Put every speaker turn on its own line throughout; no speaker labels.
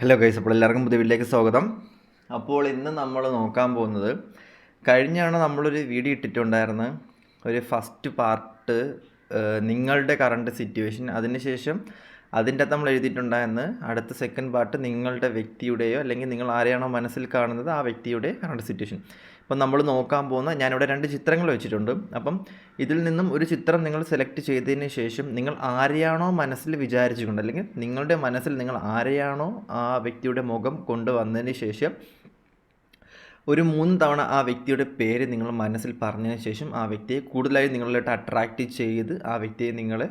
Hello guys, അപ്പോൾ എല്ലാവർക്കും പുതിയ വീട്ടിലേക്ക് സ്വാഗതം. അപ്പോൾ ഇന്ന് നമ്മൾ നോക്കാൻ പോകുന്നത്, കഴിഞ്ഞാണ് നമ്മളൊരു വീഡിയോ ഇട്ടിട്ടുണ്ടായിരുന്നു, ഒരു ഫസ്റ്റ് പാർട്ട് നിങ്ങളുടെ കറണ്ട് സിറ്റുവേഷൻ. അതിനുശേഷം അതിൻ്റെ അകത്ത് നമ്മൾ എഴുതിയിട്ടുണ്ടായിരുന്നു അടുത്ത സെക്കൻഡ് പാർട്ട് നിങ്ങളുടെ വ്യക്തിയുടെയോ അല്ലെങ്കിൽ നിങ്ങൾ ആരെയാണോ മനസ്സിൽ കാണുന്നത് ആ വ്യക്തിയുടെ കറണ്ട് സിറ്റുവേഷൻ. അപ്പം നമ്മൾ നോക്കാൻ പോകുന്ന, ഞാനിവിടെ 2 ചിത്രങ്ങൾ വെച്ചിട്ടുണ്ട്. അപ്പം ഇതിൽ നിന്നും ഒരു ചിത്രം നിങ്ങൾ സെലക്ട് ചെയ്തതിന് ശേഷം നിങ്ങൾ ആരെയാണോ മനസ്സിൽ വിചാരിച്ചുകൊണ്ട്, അല്ലെങ്കിൽ നിങ്ങളുടെ മനസ്സിൽ നിങ്ങൾ ആരെയാണോ ആ വ്യക്തിയുടെ മുഖം കൊണ്ടുവന്നതിന് ശേഷം ഒരു 3 തവണ ആ വ്യക്തിയുടെ പേര് നിങ്ങൾ മനസ്സിൽ പറഞ്ഞതിന് ശേഷം ആ വ്യക്തിയെ കൂടുതലായി നിങ്ങളിലോട്ട് അട്രാക്റ്റ് ചെയ്ത് ആ വ്യക്തിയെ നിങ്ങൾ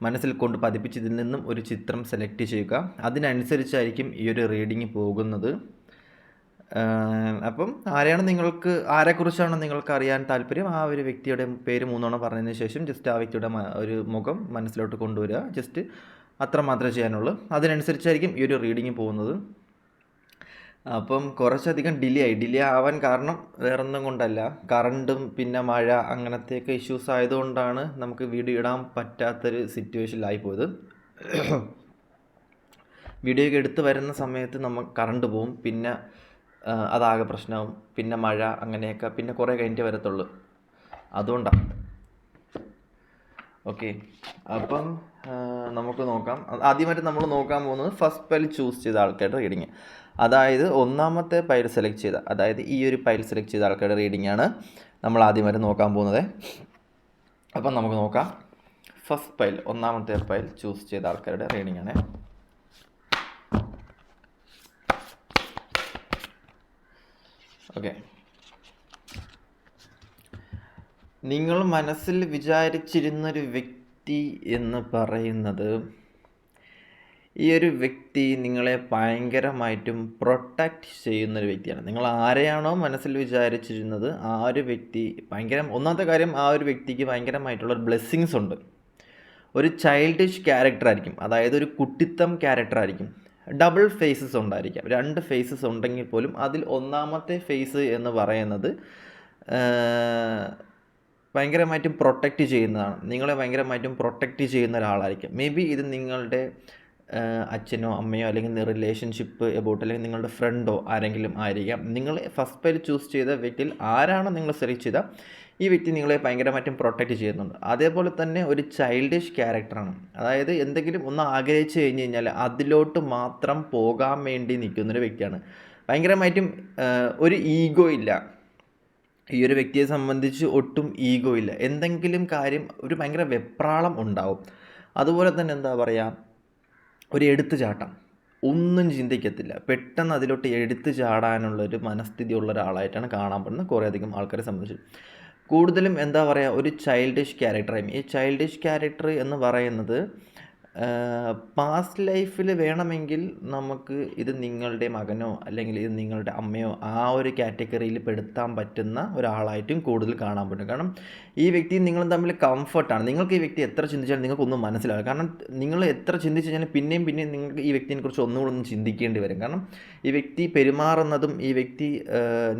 മനസ്സിൽ കൊണ്ട് പതിപ്പിച്ചതിൽ നിന്നും ഒരു ചിത്രം സെലക്ട് ചെയ്യുക. അതിനനുസരിച്ചായിരിക്കും ഈ ഒരു റീഡിങ് പോകുന്നത്. അപ്പം ആരെക്കുറിച്ചാണോ നിങ്ങൾക്ക് അറിയാൻ താല്പര്യം, ആ ഒരു വ്യക്തിയുടെ പേര് 3 തവണ പറഞ്ഞതിന് ശേഷം ജസ്റ്റ് ആ വ്യക്തിയുടെ ഒരു മുഖം മനസ്സിലോട്ട് കൊണ്ടുവരിക. ജസ്റ്റ് അത്ര മാത്രമേ ചെയ്യാനുള്ളൂ. അതിനനുസരിച്ചായിരിക്കും ഈ ഒരു റീഡിങ് പോകുന്നത്. അപ്പം കുറച്ചധികം ഡിലേ ആവാൻ കാരണം വേറൊന്നും കൊണ്ടല്ല, കറണ്ടും പിന്നെ മഴ അങ്ങനത്തെയൊക്കെ ഇഷ്യൂസ് ആയതുകൊണ്ടാണ് നമുക്ക് വീഡിയോ ഇടാൻ പറ്റാത്തൊരു സിറ്റുവേഷനിലായിപ്പോയത്. വീഡിയോ ഒക്കെ എടുത്ത് വരുന്ന സമയത്ത് നമുക്ക് കറണ്ട് പോവും, പിന്നെ അതാകെ പ്രശ്നമാവും, പിന്നെ മഴ അങ്ങനെയൊക്കെ, പിന്നെ കുറേ കഴിഞ്ഞിട്ടേ വരത്തുള്ളൂ. അതുകൊണ്ടാണ്. ഓക്കെ, അപ്പം നമുക്ക് നോക്കാം. ആദ്യമായിട്ട് നമ്മൾ നോക്കാൻ പോകുന്നത് ഫസ്റ്റ് പൈൽ ചൂസ് ചെയ്ത ആൾക്കാരുടെ റീഡിങ്. അതായത് ഒന്നാമത്തെ പൈൽ സെലക്ട് ചെയ്ത, അതായത് ഈ ഒരു പൈൽ സെലക്ട് ചെയ്ത ആൾക്കാരുടെ റീഡിംഗ് ആണ് നമ്മൾ ആദ്യമായിട്ട് നോക്കാൻ പോകുന്നത്. അപ്പം നമുക്ക് നോക്കാം. ഫസ്റ്റ് പൈൽ, ഒന്നാമത്തെ പൈൽ ചൂസ് ചെയ്ത ആൾക്കാരുടെ റീഡിംഗ് ആണ്. ഓക്കെ, നിങ്ങൾ മനസ്സിൽ വിചാരിച്ചിരുന്നൊരു വ്യക്തി എന്ന് പറയുന്നത്, ഈ ഒരു വ്യക്തി നിങ്ങളെ ഭയങ്കരമായിട്ടും പ്രൊട്ടക്റ്റ് ചെയ്യുന്നൊരു വ്യക്തിയാണ്. നിങ്ങൾ ആരെയാണോ മനസ്സിൽ വിചാരിച്ചിരുന്നത് ആ ഒരു വ്യക്തി ഒന്നാമത്തെ കാര്യം, ആ ഒരു വ്യക്തിക്ക് ഭയങ്കരമായിട്ടുള്ളൊരു ബ്ലെസ്സിങ്സ് ഉണ്ട്. ഒരു ചൈൽഡിഷ് ക്യാരക്ടർ ആയിരിക്കും, അതായത് ഒരു കുട്ടിത്തം ക്യാരക്ടർ ആയിരിക്കും. ഡബിൾ ഫേസസ് ഉണ്ടായിരിക്കാം, 2 ഫേസസ് ഉണ്ടെങ്കിൽ പോലും അതിൽ ഒന്നാമത്തെ ഫേസ് എന്ന് പറയുന്നത് ഭയങ്കരമായിട്ടും പ്രൊട്ടക്റ്റ് ചെയ്യുന്നതാണ്. നിങ്ങളെ ഭയങ്കരമായിട്ടും പ്രൊട്ടക്റ്റ് ചെയ്യുന്ന ഒരാളായിരിക്കും. മേ ബി ഇത് നിങ്ങളുടെ അച്ഛനോ അമ്മയോ അല്ലെങ്കിൽ റിലേഷൻഷിപ്പ് എബൌട്ട്, അല്ലെങ്കിൽ നിങ്ങളുടെ ഫ്രണ്ടോ ആരെങ്കിലും ആയിരിക്കാം. നിങ്ങൾ ഫസ്റ്റ് പൈൽ ചൂസ് ചെയ്ത വ്യക്തിയിൽ ആരാണോ നിങ്ങൾ സെലക്ട് ചെയ്ത ഈ വ്യക്തി നിങ്ങളെ ഭയങ്കരമായിട്ടും പ്രൊട്ടക്റ്റ് ചെയ്യുന്നുണ്ട്. അതേപോലെ തന്നെ ഒരു ചൈൽഡിഷ് ക്യാരക്ടറാണ്. അതായത് എന്തെങ്കിലും ഒന്ന് ആഗ്രഹിച്ചു കഴിഞ്ഞ് കഴിഞ്ഞാൽ അതിലോട്ട് മാത്രം പോകാൻ വേണ്ടി നിൽക്കുന്നൊരു വ്യക്തിയാണ്. ഭയങ്കരമായിട്ടും ഒരു ഈഗോ ഇല്ല. ഈ ഒരു വ്യക്തിയെ സംബന്ധിച്ച് ഒട്ടും ഈഗോ ഇല്ല. എന്തെങ്കിലും കാര്യം ഒരു ഭയങ്കര വെപ്രാളം ഉണ്ടാവും. അതുപോലെ തന്നെ എന്താ പറയുക, ഒരു എടുത്തുചാട്ടം, ഒന്നും ചിന്തിക്കത്തില്ല, പെട്ടെന്ന് അതിലോട്ട് എടുത്തു ചാടാനുള്ളൊരു മനസ്ഥിതി ഉള്ള ഒരാളായിട്ടാണ് കാണാൻ പറ്റുന്നത് കുറേയധികം ആൾക്കാരെ സംബന്ധിച്ച്. കൂടുതലും എന്താ പറയുക, ഒരു ചൈൽഡിഷ് ക്യാരക്ടറായി. ഈ ചൈൽഡിഷ് ക്യാരക്ടർ എന്ന് പറയുന്നത് പാസ്റ്റ് ലൈഫിൽ വേണമെങ്കിൽ നമുക്ക് ഇത് നിങ്ങളുടെ മകനോ അല്ലെങ്കിൽ ഇത് നിങ്ങളുടെ അമ്മയോ ആ ഒരു കാറ്റഗറിയിൽ പെടുത്താൻ പറ്റുന്ന ഒരാളായിട്ടും കൂടുതൽ കാണാൻ പറ്റും. കാരണം ഈ വ്യക്തിയും നിങ്ങളും തമ്മിൽ കംഫർട്ടാണ്. നിങ്ങൾക്ക് ഈ വ്യക്തി എത്ര ചിന്തിച്ചാലും നിങ്ങൾക്കൊന്നും മനസ്സിലാകും. കാരണം നിങ്ങൾ എത്ര ചിന്തിച്ച് കഴിഞ്ഞാൽ പിന്നെയും നിങ്ങൾക്ക് ഈ വ്യക്തിയെക്കുറിച്ച് ഒന്നുകൂടെ ഒന്ന് ചിന്തിക്കേണ്ടി വരും. കാരണം ഈ വ്യക്തി പെരുമാറുന്നതും ഈ വ്യക്തി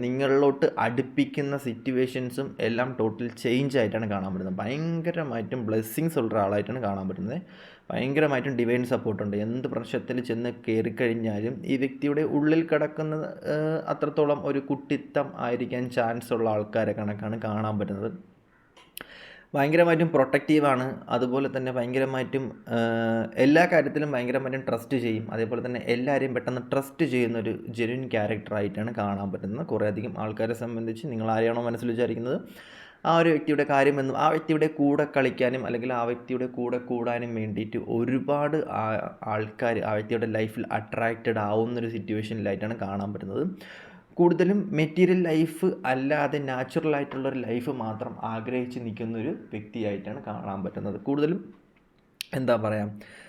നിങ്ങളിലോട്ട് അടുപ്പിക്കുന്ന സിറ്റുവേഷൻസും എല്ലാം ടോട്ടൽ ചേഞ്ച് ആയിട്ടാണ് കാണാൻ പറ്റുന്നത്. ഭയങ്കരമായിട്ടും ബ്ലെസ്സിങ്സ് ഉള്ള ഒരാളായിട്ടാണ് കാണാൻ പറ്റുന്നത്. ഭയങ്കരമായിട്ടും ഡിവൈൻ സപ്പോർട്ടുണ്ട്. എന്ത് പ്രശ്നത്തിൽ ചെന്ന് കയറിക്കഴിഞ്ഞാലും ഈ വ്യക്തിയുടെ ഉള്ളിൽ കിടക്കുന്ന അത്രത്തോളം ഒരു കുട്ടിത്തം ആയിരിക്കാൻ ചാൻസ് ഉള്ള ആൾക്കാരെ കണക്കാണ് കാണാൻ പറ്റുന്നത്. ഭയങ്കരമായിട്ടും പ്രൊട്ടക്റ്റീവാണ്. അതുപോലെ തന്നെ ഭയങ്കരമായിട്ടും എല്ലാ കാര്യത്തിലും ഭയങ്കരമായിട്ടും ട്രസ്റ്റ് ചെയ്യും. അതേപോലെ തന്നെ എല്ലാവരെയും പെട്ടെന്ന് ട്രസ്റ്റ് ചെയ്യുന്നൊരു ജെന്യുൻ ക്യാരക്ടറായിട്ടാണ് കാണാൻ പറ്റുന്നത്. കുറേയധികം ആൾക്കാരെ സംബന്ധിച്ച് നിങ്ങൾ ആരെയാണോ മനസ്സിൽ വിചാരിക്കുന്നത് ആ ഒരു വ്യക്തിയുടെ കാര്യമെന്നും ആ വ്യക്തിയുടെ കൂടെ കളിക്കാനും അല്ലെങ്കിൽ ആ വ്യക്തിയുടെ കൂടെ കൂടാനും വേണ്ടിയിട്ട് ഒരുപാട് ആൾക്കാർ ആ വ്യക്തിയുടെ ലൈഫിൽ അട്രാക്റ്റഡ് ആവുന്നൊരു സിറ്റുവേഷനിലായിട്ടാണ് കാണാൻ പറ്റുന്നത്. കൂടുതലും മെറ്റീരിയൽ ലൈഫ് അല്ലാതെ നാച്ചുറൽ ആയിട്ടുള്ളൊരു ലൈഫ് മാത്രം ആഗ്രഹിച്ച് നിൽക്കുന്നൊരു വ്യക്തിയായിട്ടാണ് കാണാൻ പറ്റുന്നത്. കൂടുതലും എന്താ പറയുക,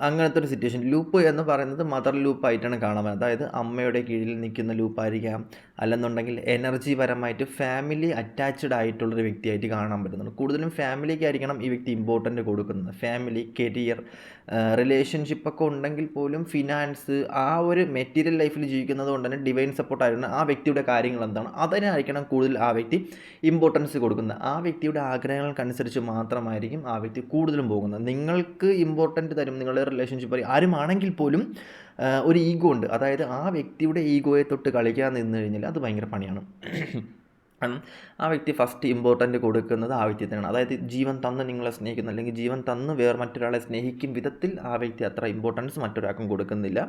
അങ്ങനത്തെ ഒരു സിറ്റുവേഷൻ. ലൂപ്പ് എന്ന് പറയുന്നത് മദർ ലൂപ്പായിട്ടാണ് കാണാൻ പറ്റുന്നത്. അതായത് അമ്മയുടെ കീഴിൽ നിൽക്കുന്ന ലൂപ്പായിരിക്കാം, അല്ലെന്നുണ്ടെങ്കിൽ എനർജി പരമായിട്ട് ഫാമിലി അറ്റാച്ച്ഡ് ആയിട്ടുള്ളൊരു വ്യക്തിയായിട്ട് കാണാൻ പറ്റുന്നുണ്ട്. കൂടുതലും ഫാമിലിക്കായിരിക്കണം ഈ വ്യക്തി ഇമ്പോർട്ടൻ്റ് കൊടുക്കുന്നത്. ഫാമിലി, കരിയർ, റിലേഷൻഷിപ്പൊക്കെ ഉണ്ടെങ്കിൽ പോലും ഫിനാൻസ്, ആ ഒരു മെറ്റീരിയൽ ലൈഫിൽ ജീവിക്കുന്നത് കൊണ്ട് തന്നെ ഡിവൈൻ സപ്പോർട്ടായിരുന്നു ആ വ്യക്തിയുടെ കാര്യങ്ങൾ എന്താണ് അതിനായിരിക്കണം കൂടുതൽ ആ വ്യക്തി ഇമ്പോർട്ടൻസ് കൊടുക്കുന്നത്. ആ വ്യക്തിയുടെ ആഗ്രഹങ്ങൾക്കനുസരിച്ച് മാത്രമായിരിക്കും ആ വ്യക്തി കൂടുതലും പോകുന്നത്. നിങ്ങൾക്ക് ഇമ്പോർട്ടൻ്റ് തരും നിങ്ങളുടെ റിലേഷൻഷിപ്പ് ആരുമാണെങ്കിൽ പോലും ഒരു ഈഗോ ഉണ്ട്. അതായത് ആ വ്യക്തിയുടെ ഈഗോയെ തൊട്ട് കളിക്കാൻ നിന്ന് കഴിഞ്ഞാൽ അത് ഭയങ്കര പണിയാണ്. കാരണം ആ വ്യക്തി ഫസ്റ്റ് ഇമ്പോർട്ടൻ്റ് കൊടുക്കുന്നത് ആ വ്യക്തിയാണ്. അതായത് ജീവൻ തന്ന് നിങ്ങളെ സ്നേഹിക്കുന്ന അല്ലെങ്കിൽ ജീവൻ തന്ന് മറ്റൊരാളെ സ്നേഹിക്കും വിധത്തിൽ ആ വ്യക്തി അത്ര ഇമ്പോർട്ടൻസ് മറ്റൊരാൾക്കും കൊടുക്കുന്നില്ല.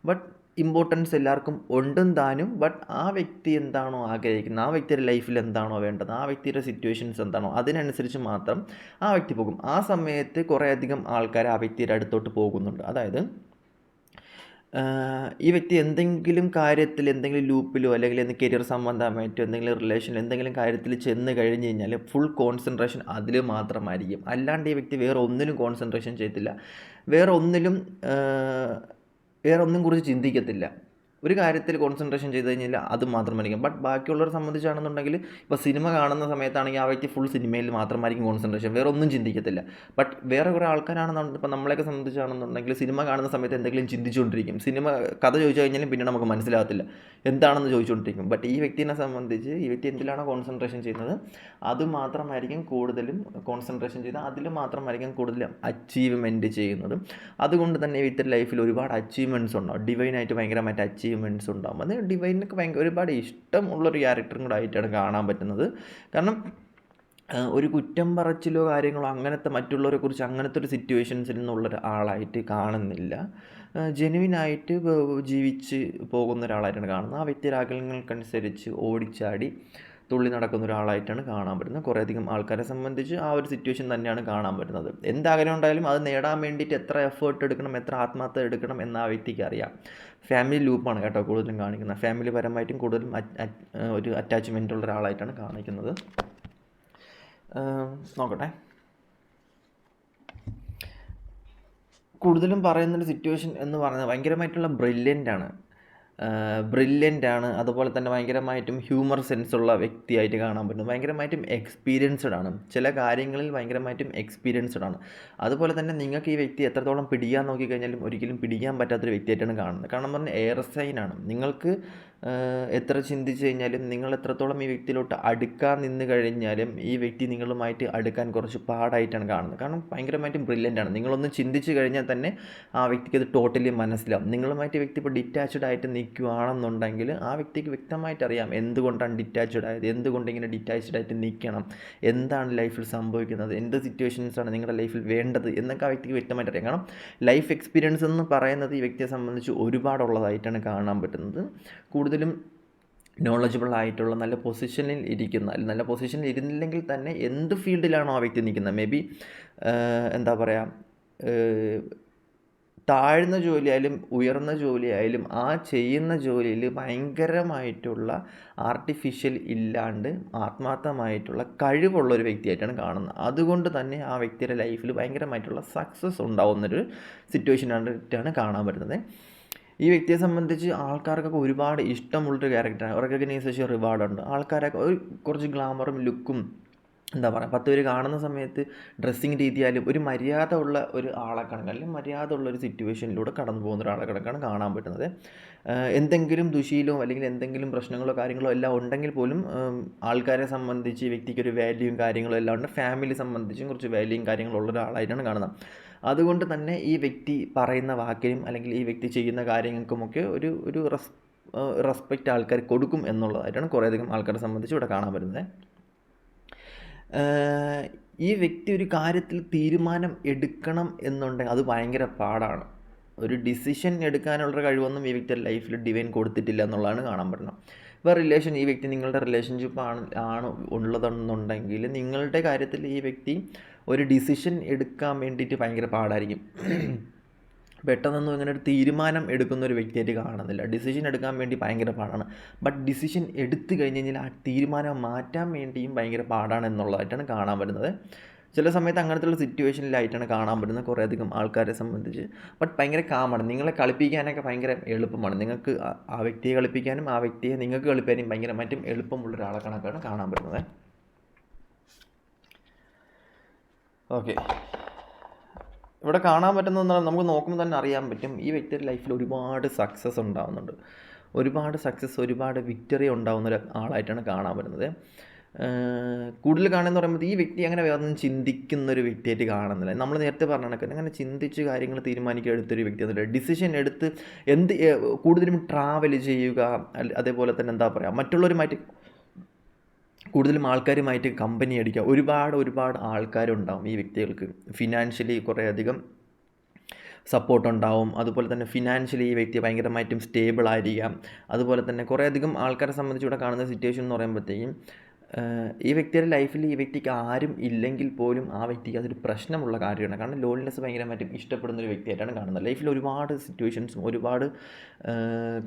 ബട്ട് ഇമ്പോർട്ടൻസ് എല്ലാവർക്കും ഉണ്ടും താനും. ബട്ട് ആ വ്യക്തി എന്താണോ ആഗ്രഹിക്കുന്നത്, ആ വ്യക്തിയുടെ ലൈഫിൽ എന്താണോ വേണ്ടത്, ആ വ്യക്തിയുടെ സിറ്റുവേഷൻസ് എന്താണോ അതിനനുസരിച്ച് മാത്രം ആ വ്യക്തി പോകും. ആ സമയത്ത് കുറേയധികം ആൾക്കാർ ആ വ്യക്തിയുടെ അടുത്തോട്ട് പോകുന്നുണ്ട്. അതായത് ഈ വ്യക്തി എന്തെങ്കിലും കാര്യത്തിൽ എന്തെങ്കിലും ലൂപ്പിലോ അല്ലെങ്കിൽ കരിയർ സംബന്ധമായിട്ടോ എന്തെങ്കിലും റിലേഷനിൽ എന്തെങ്കിലും കാര്യത്തിൽ ചെന്ന് കഴിഞ്ഞ് കഴിഞ്ഞാൽ ഫുൾ കോൺസെൻട്രേഷൻ അതിൽ മാത്രമായിരിക്കും. അല്ലാണ്ട് ഈ വ്യക്തി വേറെ ഒന്നിലും കോൺസെൻട്രേഷൻ ചെയ്യത്തില്ല, വേറെ ഒന്നും കുറിച്ച് ചിന്തിക്കത്തില്ല. ഒരു കാര്യത്തിൽ കോൺസെൻട്രേഷൻ ചെയ്ത് കഴിഞ്ഞാൽ അത് മാത്രമായിരിക്കും. ബട്ട് ബാക്കിയുള്ളവരെ സംബന്ധിച്ചാണെന്നുണ്ടെങ്കിൽ ഇപ്പോൾ സിനിമ കാണുന്ന സമയത്താണെങ്കിൽ ആ വ്യക്തി ഫുൾ സിനിമയിൽ മാത്രമായിരിക്കും കോൺസെൻട്രേഷൻ, വേറെ ഒന്നും ചിന്തിക്കത്തില്ല. ബട്ട് വേറെ കുറേ ആൾക്കാരാണെന്നുണ്ടെങ്കിൽ ഇപ്പോൾ നമ്മളെയൊക്കെ സംബന്ധിച്ചാണെന്നുണ്ടെങ്കിൽ സിനിമ കാണുന്ന സമയത്ത് എന്തെങ്കിലും ചിന്തിച്ചുകൊണ്ടിരിക്കും. സിനിമ കഥ ചോദിച്ചു കഴിഞ്ഞാലും പിന്നെ നമുക്ക് മനസ്സിലാകത്തില്ല എന്താണെന്ന് ചോദിച്ചുകൊണ്ടിരിക്കും. ബട്ട് ഈ വ്യക്തിനെ സംബന്ധിച്ച് ഈ വ്യക്തി എന്തിലാണോ കോൺസെൻട്രേഷൻ ചെയ്യുന്നത് അത് മാത്രമായിരിക്കും കൂടുതലും കോൺസെൻട്രേഷൻ ചെയ്ത് അതിൽ മാത്രമായിരിക്കും കൂടുതലും അച്ചീവ്മെൻറ്റ് ചെയ്യുന്നത്. അതുകൊണ്ട് തന്നെ ഈ വ്യക്തിയുടെ ലൈഫിൽ ഒരുപാട് അച്ചീവ്മെൻറ്റ്സ് ഉണ്ടാവും, ഡിവൈനായിട്ട് ഭയങ്കരമായിട്ട് അച്ചീവ്മെൻറ്റ്സ് ഉണ്ടാകും. അത് ഡിവൈനൊക്കെ ഒരുപാട് ഇഷ്ടമുള്ളൊരു ക്യാരക്ടറും കൂടെ ആയിട്ടാണ് കാണാൻ പറ്റുന്നത്. കാരണം ഒരു കുറ്റം പറച്ചിലോ കാര്യങ്ങളോ അങ്ങനത്തെ മറ്റുള്ളവരെ കുറിച്ച് അങ്ങനത്തെ ഒരു സിറ്റുവേഷൻസിൽ നിന്നുള്ള ഒരാളായിട്ട് കാണുന്നില്ല. ജെനുവിനായിട്ട് ജീവിച്ച് പോകുന്ന ഒരാളായിട്ടാണ് കാണുന്നത്. ആ വ്യക്തിയുടെ ആഗ്രഹങ്ങൾക്കനുസരിച്ച് ഓടിച്ചാടി തുള്ളി നടക്കുന്ന ഒരാളായിട്ടാണ് കാണാൻ പറ്റുന്നത്. കുറേയധികം ആൾക്കാരെ സംബന്ധിച്ച് ആ ഒരു സിറ്റുവേഷൻ തന്നെയാണ് കാണാൻ പറ്റുന്നത്. എന്താഗ്രഹം ഉണ്ടായാലും അത് നേടാൻ വേണ്ടിയിട്ട് എത്ര എഫേർട്ട് എടുക്കണം, എത്ര ആത്മാർത്ഥത എടുക്കണം എന്ന് ആ വ്യക്തിക്ക് അറിയാം. ഫാമിലി ലൂപ്പാണ് കേട്ടോ കൂടുതലും കാണിക്കുന്നത്. ഫാമിലി പരമായിട്ടും കൂടുതലും ഒരു അറ്റാച്ച്മെൻ്റ് ഉള്ള ഒരാളായിട്ടാണ് കാണിക്കുന്നത്. നോക്കട്ടെ, കൂടുതലും പറയുന്നൊരു സിറ്റുവേഷൻ എന്ന് പറയുന്നത് ഭയങ്കരമായിട്ടുള്ള ബ്രില്യൻ്റ് ആണ്. അതുപോലെ തന്നെ ഭയങ്കരമായിട്ടും ഹ്യൂമർ സെൻസുള്ള വ്യക്തിയായിട്ട് കാണാൻ പറ്റും. ഭയങ്കരമായിട്ടും എക്സ്പീരിയൻസ്ഡ് ആണ്, ചില കാര്യങ്ങളിൽ ഭയങ്കരമായിട്ടും എക്സ്പീരിയൻസ്ഡ് ആണ്. അതുപോലെ തന്നെ നിങ്ങൾക്ക് ഈ വ്യക്തി എത്രത്തോളം പിടിക്കാൻ നോക്കിക്കഴിഞ്ഞാലും ഒരിക്കലും പിടിക്കാൻ പറ്റാത്തൊരു വ്യക്തിയായിട്ടാണ് കാണുന്നത്. കാരണം പറഞ്ഞാൽ എയർ സൈനാണ്. നിങ്ങൾക്ക് എത്ര ചിന്തിച്ച് കഴിഞ്ഞാലും നിങ്ങൾ എത്രത്തോളം ഈ വ്യക്തിയിലോട്ട് അടുക്കാൻ നിന്ന് കഴിഞ്ഞാലും ഈ വ്യക്തി നിങ്ങളുമായിട്ട് അടുക്കാൻ കുറച്ച് പാടായിട്ടാണ് കാണുന്നത്. കാരണം ഭയങ്കരമായിട്ടും ബ്രില്യൻ്റ് ആണ്. നിങ്ങളൊന്ന് ചിന്തിച്ച് കഴിഞ്ഞാൽ തന്നെ ആ വ്യക്തിക്ക് അത് ടോട്ടലി മനസ്സിലാവും. നിങ്ങളുമായിട്ട് വ്യക്തി ഇപ്പോൾ ഡിറ്റാച്ച്ഡ് ആയിട്ട് നിൽക്കുകയാണെന്നുണ്ടെങ്കിൽ ആ വ്യക്തിക്ക് വ്യക്തമായിട്ട് അറിയാം എന്തുകൊണ്ടാണ് ഡിറ്റാച്ച്ഡ് ആയത്, എന്തുകൊണ്ട് ഇങ്ങനെ ഡിറ്റാച്ച്ഡ് ആയിട്ട് നിൽക്കണം, എന്താണ് ലൈഫിൽ സംഭവിക്കുന്നത്, എന്ത് സിറ്റുവേഷൻസാണ് നിങ്ങളുടെ ലൈഫിൽ വേണ്ടത് എന്നൊക്കെ ആ വ്യക്തിക്ക് വ്യക്തമായിട്ട് അറിയാം. കാരണം ലൈഫ് എക്സ്പീരിയൻസ് എന്ന് പറയുന്നത് ഈ വ്യക്തിയെ സംബന്ധിച്ച് ഒരുപാടുള്ളതായിട്ടാണ് കാണാൻ പറ്റുന്നത്. കൂടുതലും നോളജബിൾ ആയിട്ടുള്ള നല്ല പൊസിഷനിൽ ഇരുന്നില്ലെങ്കിൽ തന്നെ എന്ത് ഫീൽഡിലാണോ ആ വ്യക്തി നിൽക്കുന്നത്, മേ ബി എന്താ പറയുക, താഴ്ന്ന ജോലിയായാലും ഉയർന്ന ജോലിയായാലും ആ ചെയ്യുന്ന ജോലിയിൽ ഭയങ്കരമായിട്ടുള്ള ആർട്ടിഫിഷ്യൽ ഇല്ലാണ്ട് ആത്മാർത്ഥമായിട്ടുള്ള കഴിവുള്ളൊരു വ്യക്തിയായിട്ടാണ് കാണുന്നത്. അതുകൊണ്ട് തന്നെ ആ വ്യക്തിയുടെ ലൈഫിൽ ഭയങ്കരമായിട്ടുള്ള സക്സസ് ഉണ്ടാവുന്നൊരു സിറ്റുവേഷനായിട്ടാണ് കാണാൻ പറ്റുന്നത്. ഈ വ്യക്തിയെ സംബന്ധിച്ച് ആൾക്കാർക്കൊക്കെ ഒരുപാട് ഇഷ്ടമുള്ളൊരു ക്യാരക്ടറാണ്. റെക്കഗ്നൈസേഷൻ റിവാർഡുണ്ട്. ആൾക്കാരൊക്കെ കുറച്ച് ഗ്ലാമറും ലുക്കും എന്താ പറയുക, 10 പേര് കാണുന്ന സമയത്ത് ഡ്രസ്സിങ് രീതിയാലും ഒരു മര്യാദ ഉള്ള ഒരു ആളെ കണക്ക് അല്ലെങ്കിൽ മര്യാദ ഉള്ള ഒരു സിറ്റുവേഷനിലൂടെ കടന്നു പോകുന്ന ഒരാളെ കണക്കാണ് കാണാൻ പറ്റുന്നത്. എന്തെങ്കിലും ദുശീലമോ അല്ലെങ്കിൽ എന്തെങ്കിലും പ്രശ്നങ്ങളോ കാര്യങ്ങളോ എല്ലാം ഉണ്ടെങ്കിൽ പോലും ആൾക്കാരെ സംബന്ധിച്ച് ഈ വ്യക്തിക്കൊരു വാല്യൂയും കാര്യങ്ങളും എല്ലാം ഉണ്ട്. ഫാമിലി സംബന്ധിച്ചും കുറച്ച് വാല്യൂയും കാര്യങ്ങളും ഉള്ള ഒരാളായിട്ടാണ് കാണുന്നത്. അതുകൊണ്ട് തന്നെ ഈ വ്യക്തി പറയുന്ന വാക്കിനും അല്ലെങ്കിൽ ഈ വ്യക്തി ചെയ്യുന്ന കാര്യങ്ങൾക്കുമൊക്കെ ഒരു റെസ്പെക്റ്റ് ആൾക്കാർ കൊടുക്കും എന്നുള്ളതായിട്ടാണ് കുറേയധികം ആൾക്കാരെ സംബന്ധിച്ച് ഇവിടെ കാണാൻ പറ്റുന്നത്. ഈ വ്യക്തി ഒരു കാര്യത്തിൽ തീരുമാനം എടുക്കണം എന്നുണ്ടെങ്കിൽ അത് ഭയങ്കര പാടാണ്. ഒരു ഡിസിഷൻ എടുക്കാനുള്ള കഴിവൊന്നും ഈ വ്യക്തിയുടെ ലൈഫിൽ ഡിവൈൻ കൊടുത്തിട്ടില്ല എന്നുള്ളതാണ് കാണാൻ പറ്റുന്നത്. ഇപ്പോൾ ഈ വ്യക്തി നിങ്ങളുടെ റിലേഷൻഷിപ്പ് ആണ് ഉള്ളതെന്നുണ്ടെങ്കിൽ നിങ്ങളുടെ കാര്യത്തിൽ ഈ വ്യക്തി ഒരു ഡിസിഷൻ എടുക്കാൻ വേണ്ടിയിട്ട് ഭയങ്കര പാടായിരിക്കും. പെട്ടെന്നൊന്നും ഇങ്ങനെ ഒരു തീരുമാനം എടുക്കുന്ന ഒരു വ്യക്തിയായിട്ട് കാണുന്നില്ല. ഡിസിഷൻ എടുക്കാൻ വേണ്ടി ഭയങ്കര പാടാണ്. ബട്ട് ഡിസിഷൻ എടുത്തു കഴിഞ്ഞ് കഴിഞ്ഞാൽ ആ തീരുമാനം മാറ്റാൻ വേണ്ടിയും ഭയങ്കര പാടാണ് എന്നുള്ളതായിട്ടാണ് കാണാൻ പറ്റുന്നത്. ചില സമയത്ത് അങ്ങനത്തെയുള്ള സിറ്റുവേഷനിലായിട്ടാണ് കാണാൻ പറ്റുന്നത് കുറേയധികം ആൾക്കാരെ സംബന്ധിച്ച്. ബട്ട് ഭയങ്കര കാമാണ്. നിങ്ങളെ കളിപ്പിക്കാനൊക്കെ ഭയങ്കര എളുപ്പമാണ്. നിങ്ങൾക്ക് ആ വ്യക്തിയെ കളിപ്പിക്കാനും ആ വ്യക്തിയെ നിങ്ങൾക്ക് കളിപ്പിക്കാനും ഭയങ്കരമായിട്ടും എളുപ്പമുള്ള ഒരാളെ കണക്കാണ് കാണാൻ പറ്റുന്നത്. ഓക്കെ, ഇവിടെ കാണാൻ പറ്റുന്നതെന്ന് നമുക്ക് നോക്കുമ്പോൾ തന്നെ അറിയാൻ പറ്റും ഈ വ്യക്തിയുടെ ലൈഫിൽ ഒരുപാട് സക്സസ് ഉണ്ടാകുന്നുണ്ട്. ഒരുപാട് വിക്ടറി ഉണ്ടാകുന്ന ഒരു ആളായിട്ടാണ് കാണാൻ പറ്റുന്നത്. കൂടുതൽ കാണുമെന്ന് പറയുമ്പോൾ ഈ വ്യക്തി അങ്ങനെ വേറൊന്നും ചിന്തിക്കുന്നൊരു വ്യക്തിയായിട്ട് കാണുന്നില്ല. നമ്മൾ നേരത്തെ പറഞ്ഞ കണക്ക് അങ്ങനെ ചിന്തിച്ച് കാര്യങ്ങൾ തീരുമാനിക്കാൻ എടുത്തൊരു വ്യക്തി എന്നല്ല, ഡിസിഷൻ എടുത്ത് കൂടുതലും ട്രാവൽ ചെയ്യുക, അതേപോലെ തന്നെ എന്താ പറയുക, മറ്റുള്ളവരുമായിട്ട് കൂടുതലും ആൾക്കാരുമായിട്ട് കമ്പനി അടിക്കുക. ഒരുപാട് ആൾക്കാരുണ്ടാവും ഈ വ്യക്തികൾക്ക്. ഫിനാൻഷ്യലി കുറേയധികം സപ്പോർട്ടുണ്ടാവും. അതുപോലെ തന്നെ ഫിനാൻഷ്യലി ഈ വ്യക്തി ഭയങ്കരമായിട്ടും സ്റ്റേബിൾ ആയിരിക്കാം. അതുപോലെ തന്നെ കുറേയധികം ആൾക്കാരെ സംബന്ധിച്ച് ഇവിടെ കാണുന്ന സിറ്റുവേഷൻ എന്ന് പറയുമ്പോഴത്തേക്കും ഈ വ്യക്തിയുടെ ലൈഫിൽ ഈ വ്യക്തിക്ക് ആരും ഇല്ലെങ്കിൽ പോലും ആ വ്യക്തിക്ക് അതൊരു പ്രശ്നമുള്ള കാര്യമാണ്. കാരണം ലോൺലിനെസ് ഭയങ്കരമായിട്ടും ഇഷ്ടപ്പെടുന്ന ഒരു വ്യക്തിയായിട്ടാണ് കാണുന്നത്. ലൈഫിൽ ഒരുപാട് സിറ്റുവേഷൻസും ഒരുപാട്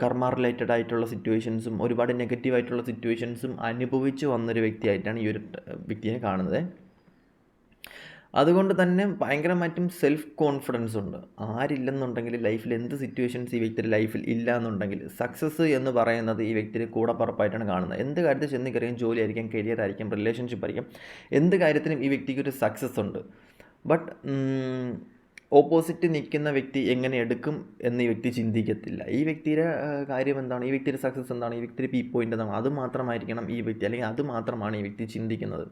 കർമ്മ റിലേറ്റഡ് ആയിട്ടുള്ള സിറ്റുവേഷൻസും ഒരുപാട് നെഗറ്റീവായിട്ടുള്ള സിറ്റുവേഷൻസും അനുഭവിച്ച് വന്നൊരു വ്യക്തിയായിട്ടാണ് ഈ ഒരു വ്യക്തിയെ കാണുന്നത്. അതുകൊണ്ട് തന്നെ ഭയങ്കരമായിട്ടും സെൽഫ് കോൺഫിഡൻസ് ഉണ്ട്. ആരില്ലെന്നുണ്ടെങ്കിൽ ലൈഫിൽ എന്ത് സിറ്റുവേഷൻസ് ഈ വ്യക്തിയുടെ ലൈഫിൽ ഇല്ല എന്നുണ്ടെങ്കിൽ സക്സസ് എന്ന് പറയുന്നത് ഈ വ്യക്തിയുടെ കൂടപ്പുറപ്പായിട്ടാണ് കാണുന്നത്. എന്ത് കാര്യത്തിൽ ചെന്ന് കയറിയും ജോലി ആയിരിക്കും, കരിയർ ആയിരിക്കും, റിലേഷൻഷിപ്പ് ആയിരിക്കും, എന്ത് കാര്യത്തിനും ഈ വ്യക്തിക്ക് ഒരു സക്സസ് ഉണ്ട്. ബട്ട് ഓപ്പോസിറ്റ് നിൽക്കുന്ന വ്യക്തി എങ്ങനെ എടുക്കും എന്ന് ഈ വ്യക്തി ചിന്തിക്കത്തില്ല. ഈ വ്യക്തിയുടെ കാര്യം എന്താണ്, ഈ വ്യക്തിയുടെ സക്സസ് എന്താണ്, ഈ വ്യക്തിയുടെ പീ പോയിൻ്റ് എന്താണ്, അത് മാത്രമായിരിക്കണം ഈ വ്യക്തി, അല്ലെങ്കിൽ അത് മാത്രമാണ് ഈ വ്യക്തി ചിന്തിക്കുന്നത്.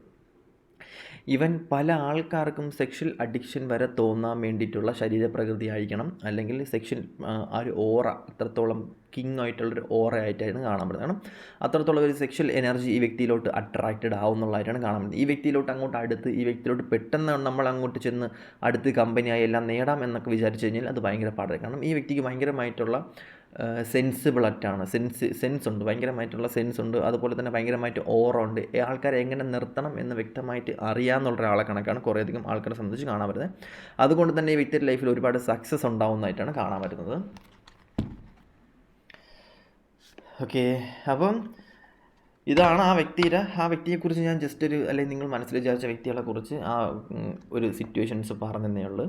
ഇവൻ പല ആൾക്കാർക്കും സെക്ഷൽ അഡിക്ഷൻ വരെ തോന്നാൻ വേണ്ടിയിട്ടുള്ള ശരീരപ്രകൃതി ആയിരിക്കണം, അല്ലെങ്കിൽ സെക്ഷൽ ആ ഒരു ഓറ അത്രത്തോളം കിങ് ആയിട്ടുള്ളൊരു ഓറ ആയിട്ടാണ് കാണാൻ പറ്റുന്നത്. കാരണം അത്രത്തോളം ഒരു സെക്ഷൽ എനർജി ഈ വ്യക്തിയിലോട്ട് അട്രാക്റ്റഡ് ആവുന്നുള്ളതായിട്ടാണ് കാണാൻ പറ്റുന്നത്. ഈ വ്യക്തിയിലോട്ട് അങ്ങോട്ട് അടുത്ത്, ഈ വ്യക്തിയിലോട്ട് പെട്ടെന്ന് നമ്മൾ അങ്ങോട്ട് ചെന്ന് അടുത്ത് കമ്പനിയായി എല്ലാം നേടാം എന്നൊക്കെ വിചാരിച്ചു കഴിഞ്ഞാൽ അത് ഭയങ്കര പാടാണ്. കാരണം ഈ വ്യക്തിക്ക് ഭയങ്കരമായിട്ടുള്ള സെൻസിബിളായിട്ടാണ്, സെൻസ് ഉണ്ട്, ഭയങ്കരമായിട്ടുള്ള സെൻസ് ഉണ്ട്. അതുപോലെ തന്നെ ഭയങ്കരമായിട്ട് ഓറ ഉണ്ട്. ആൾക്കാരെ എങ്ങനെ നിർത്തണം എന്ന് വ്യക്തമായിട്ട് അറിയാമെന്നുള്ള ഒരാളെ കണക്കാണ് കുറേയധികം ആൾക്കാരെ സംബന്ധിച്ച് കാണാൻ പറ്റുന്നത്. അതുകൊണ്ട് തന്നെ ഈ വ്യക്തിയുടെ ലൈഫിൽ ഒരുപാട് സക്സസ് ഉണ്ടാവുന്നതായിട്ടാണ് കാണാൻ പറ്റുന്നത്. ഓക്കെ, അപ്പം ഇതാണ് ആ വ്യക്തിയെക്കുറിച്ച് ഞാൻ ജസ്റ്റ് അല്ലെങ്കിൽ നിങ്ങൾ മനസ്സിൽ വിചാരിച്ച വ്യക്തികളെ കുറിച്ച് ഒരു സിറ്റുവേഷൻസ് പറഞ്ഞതേ ഉള്ളൂ.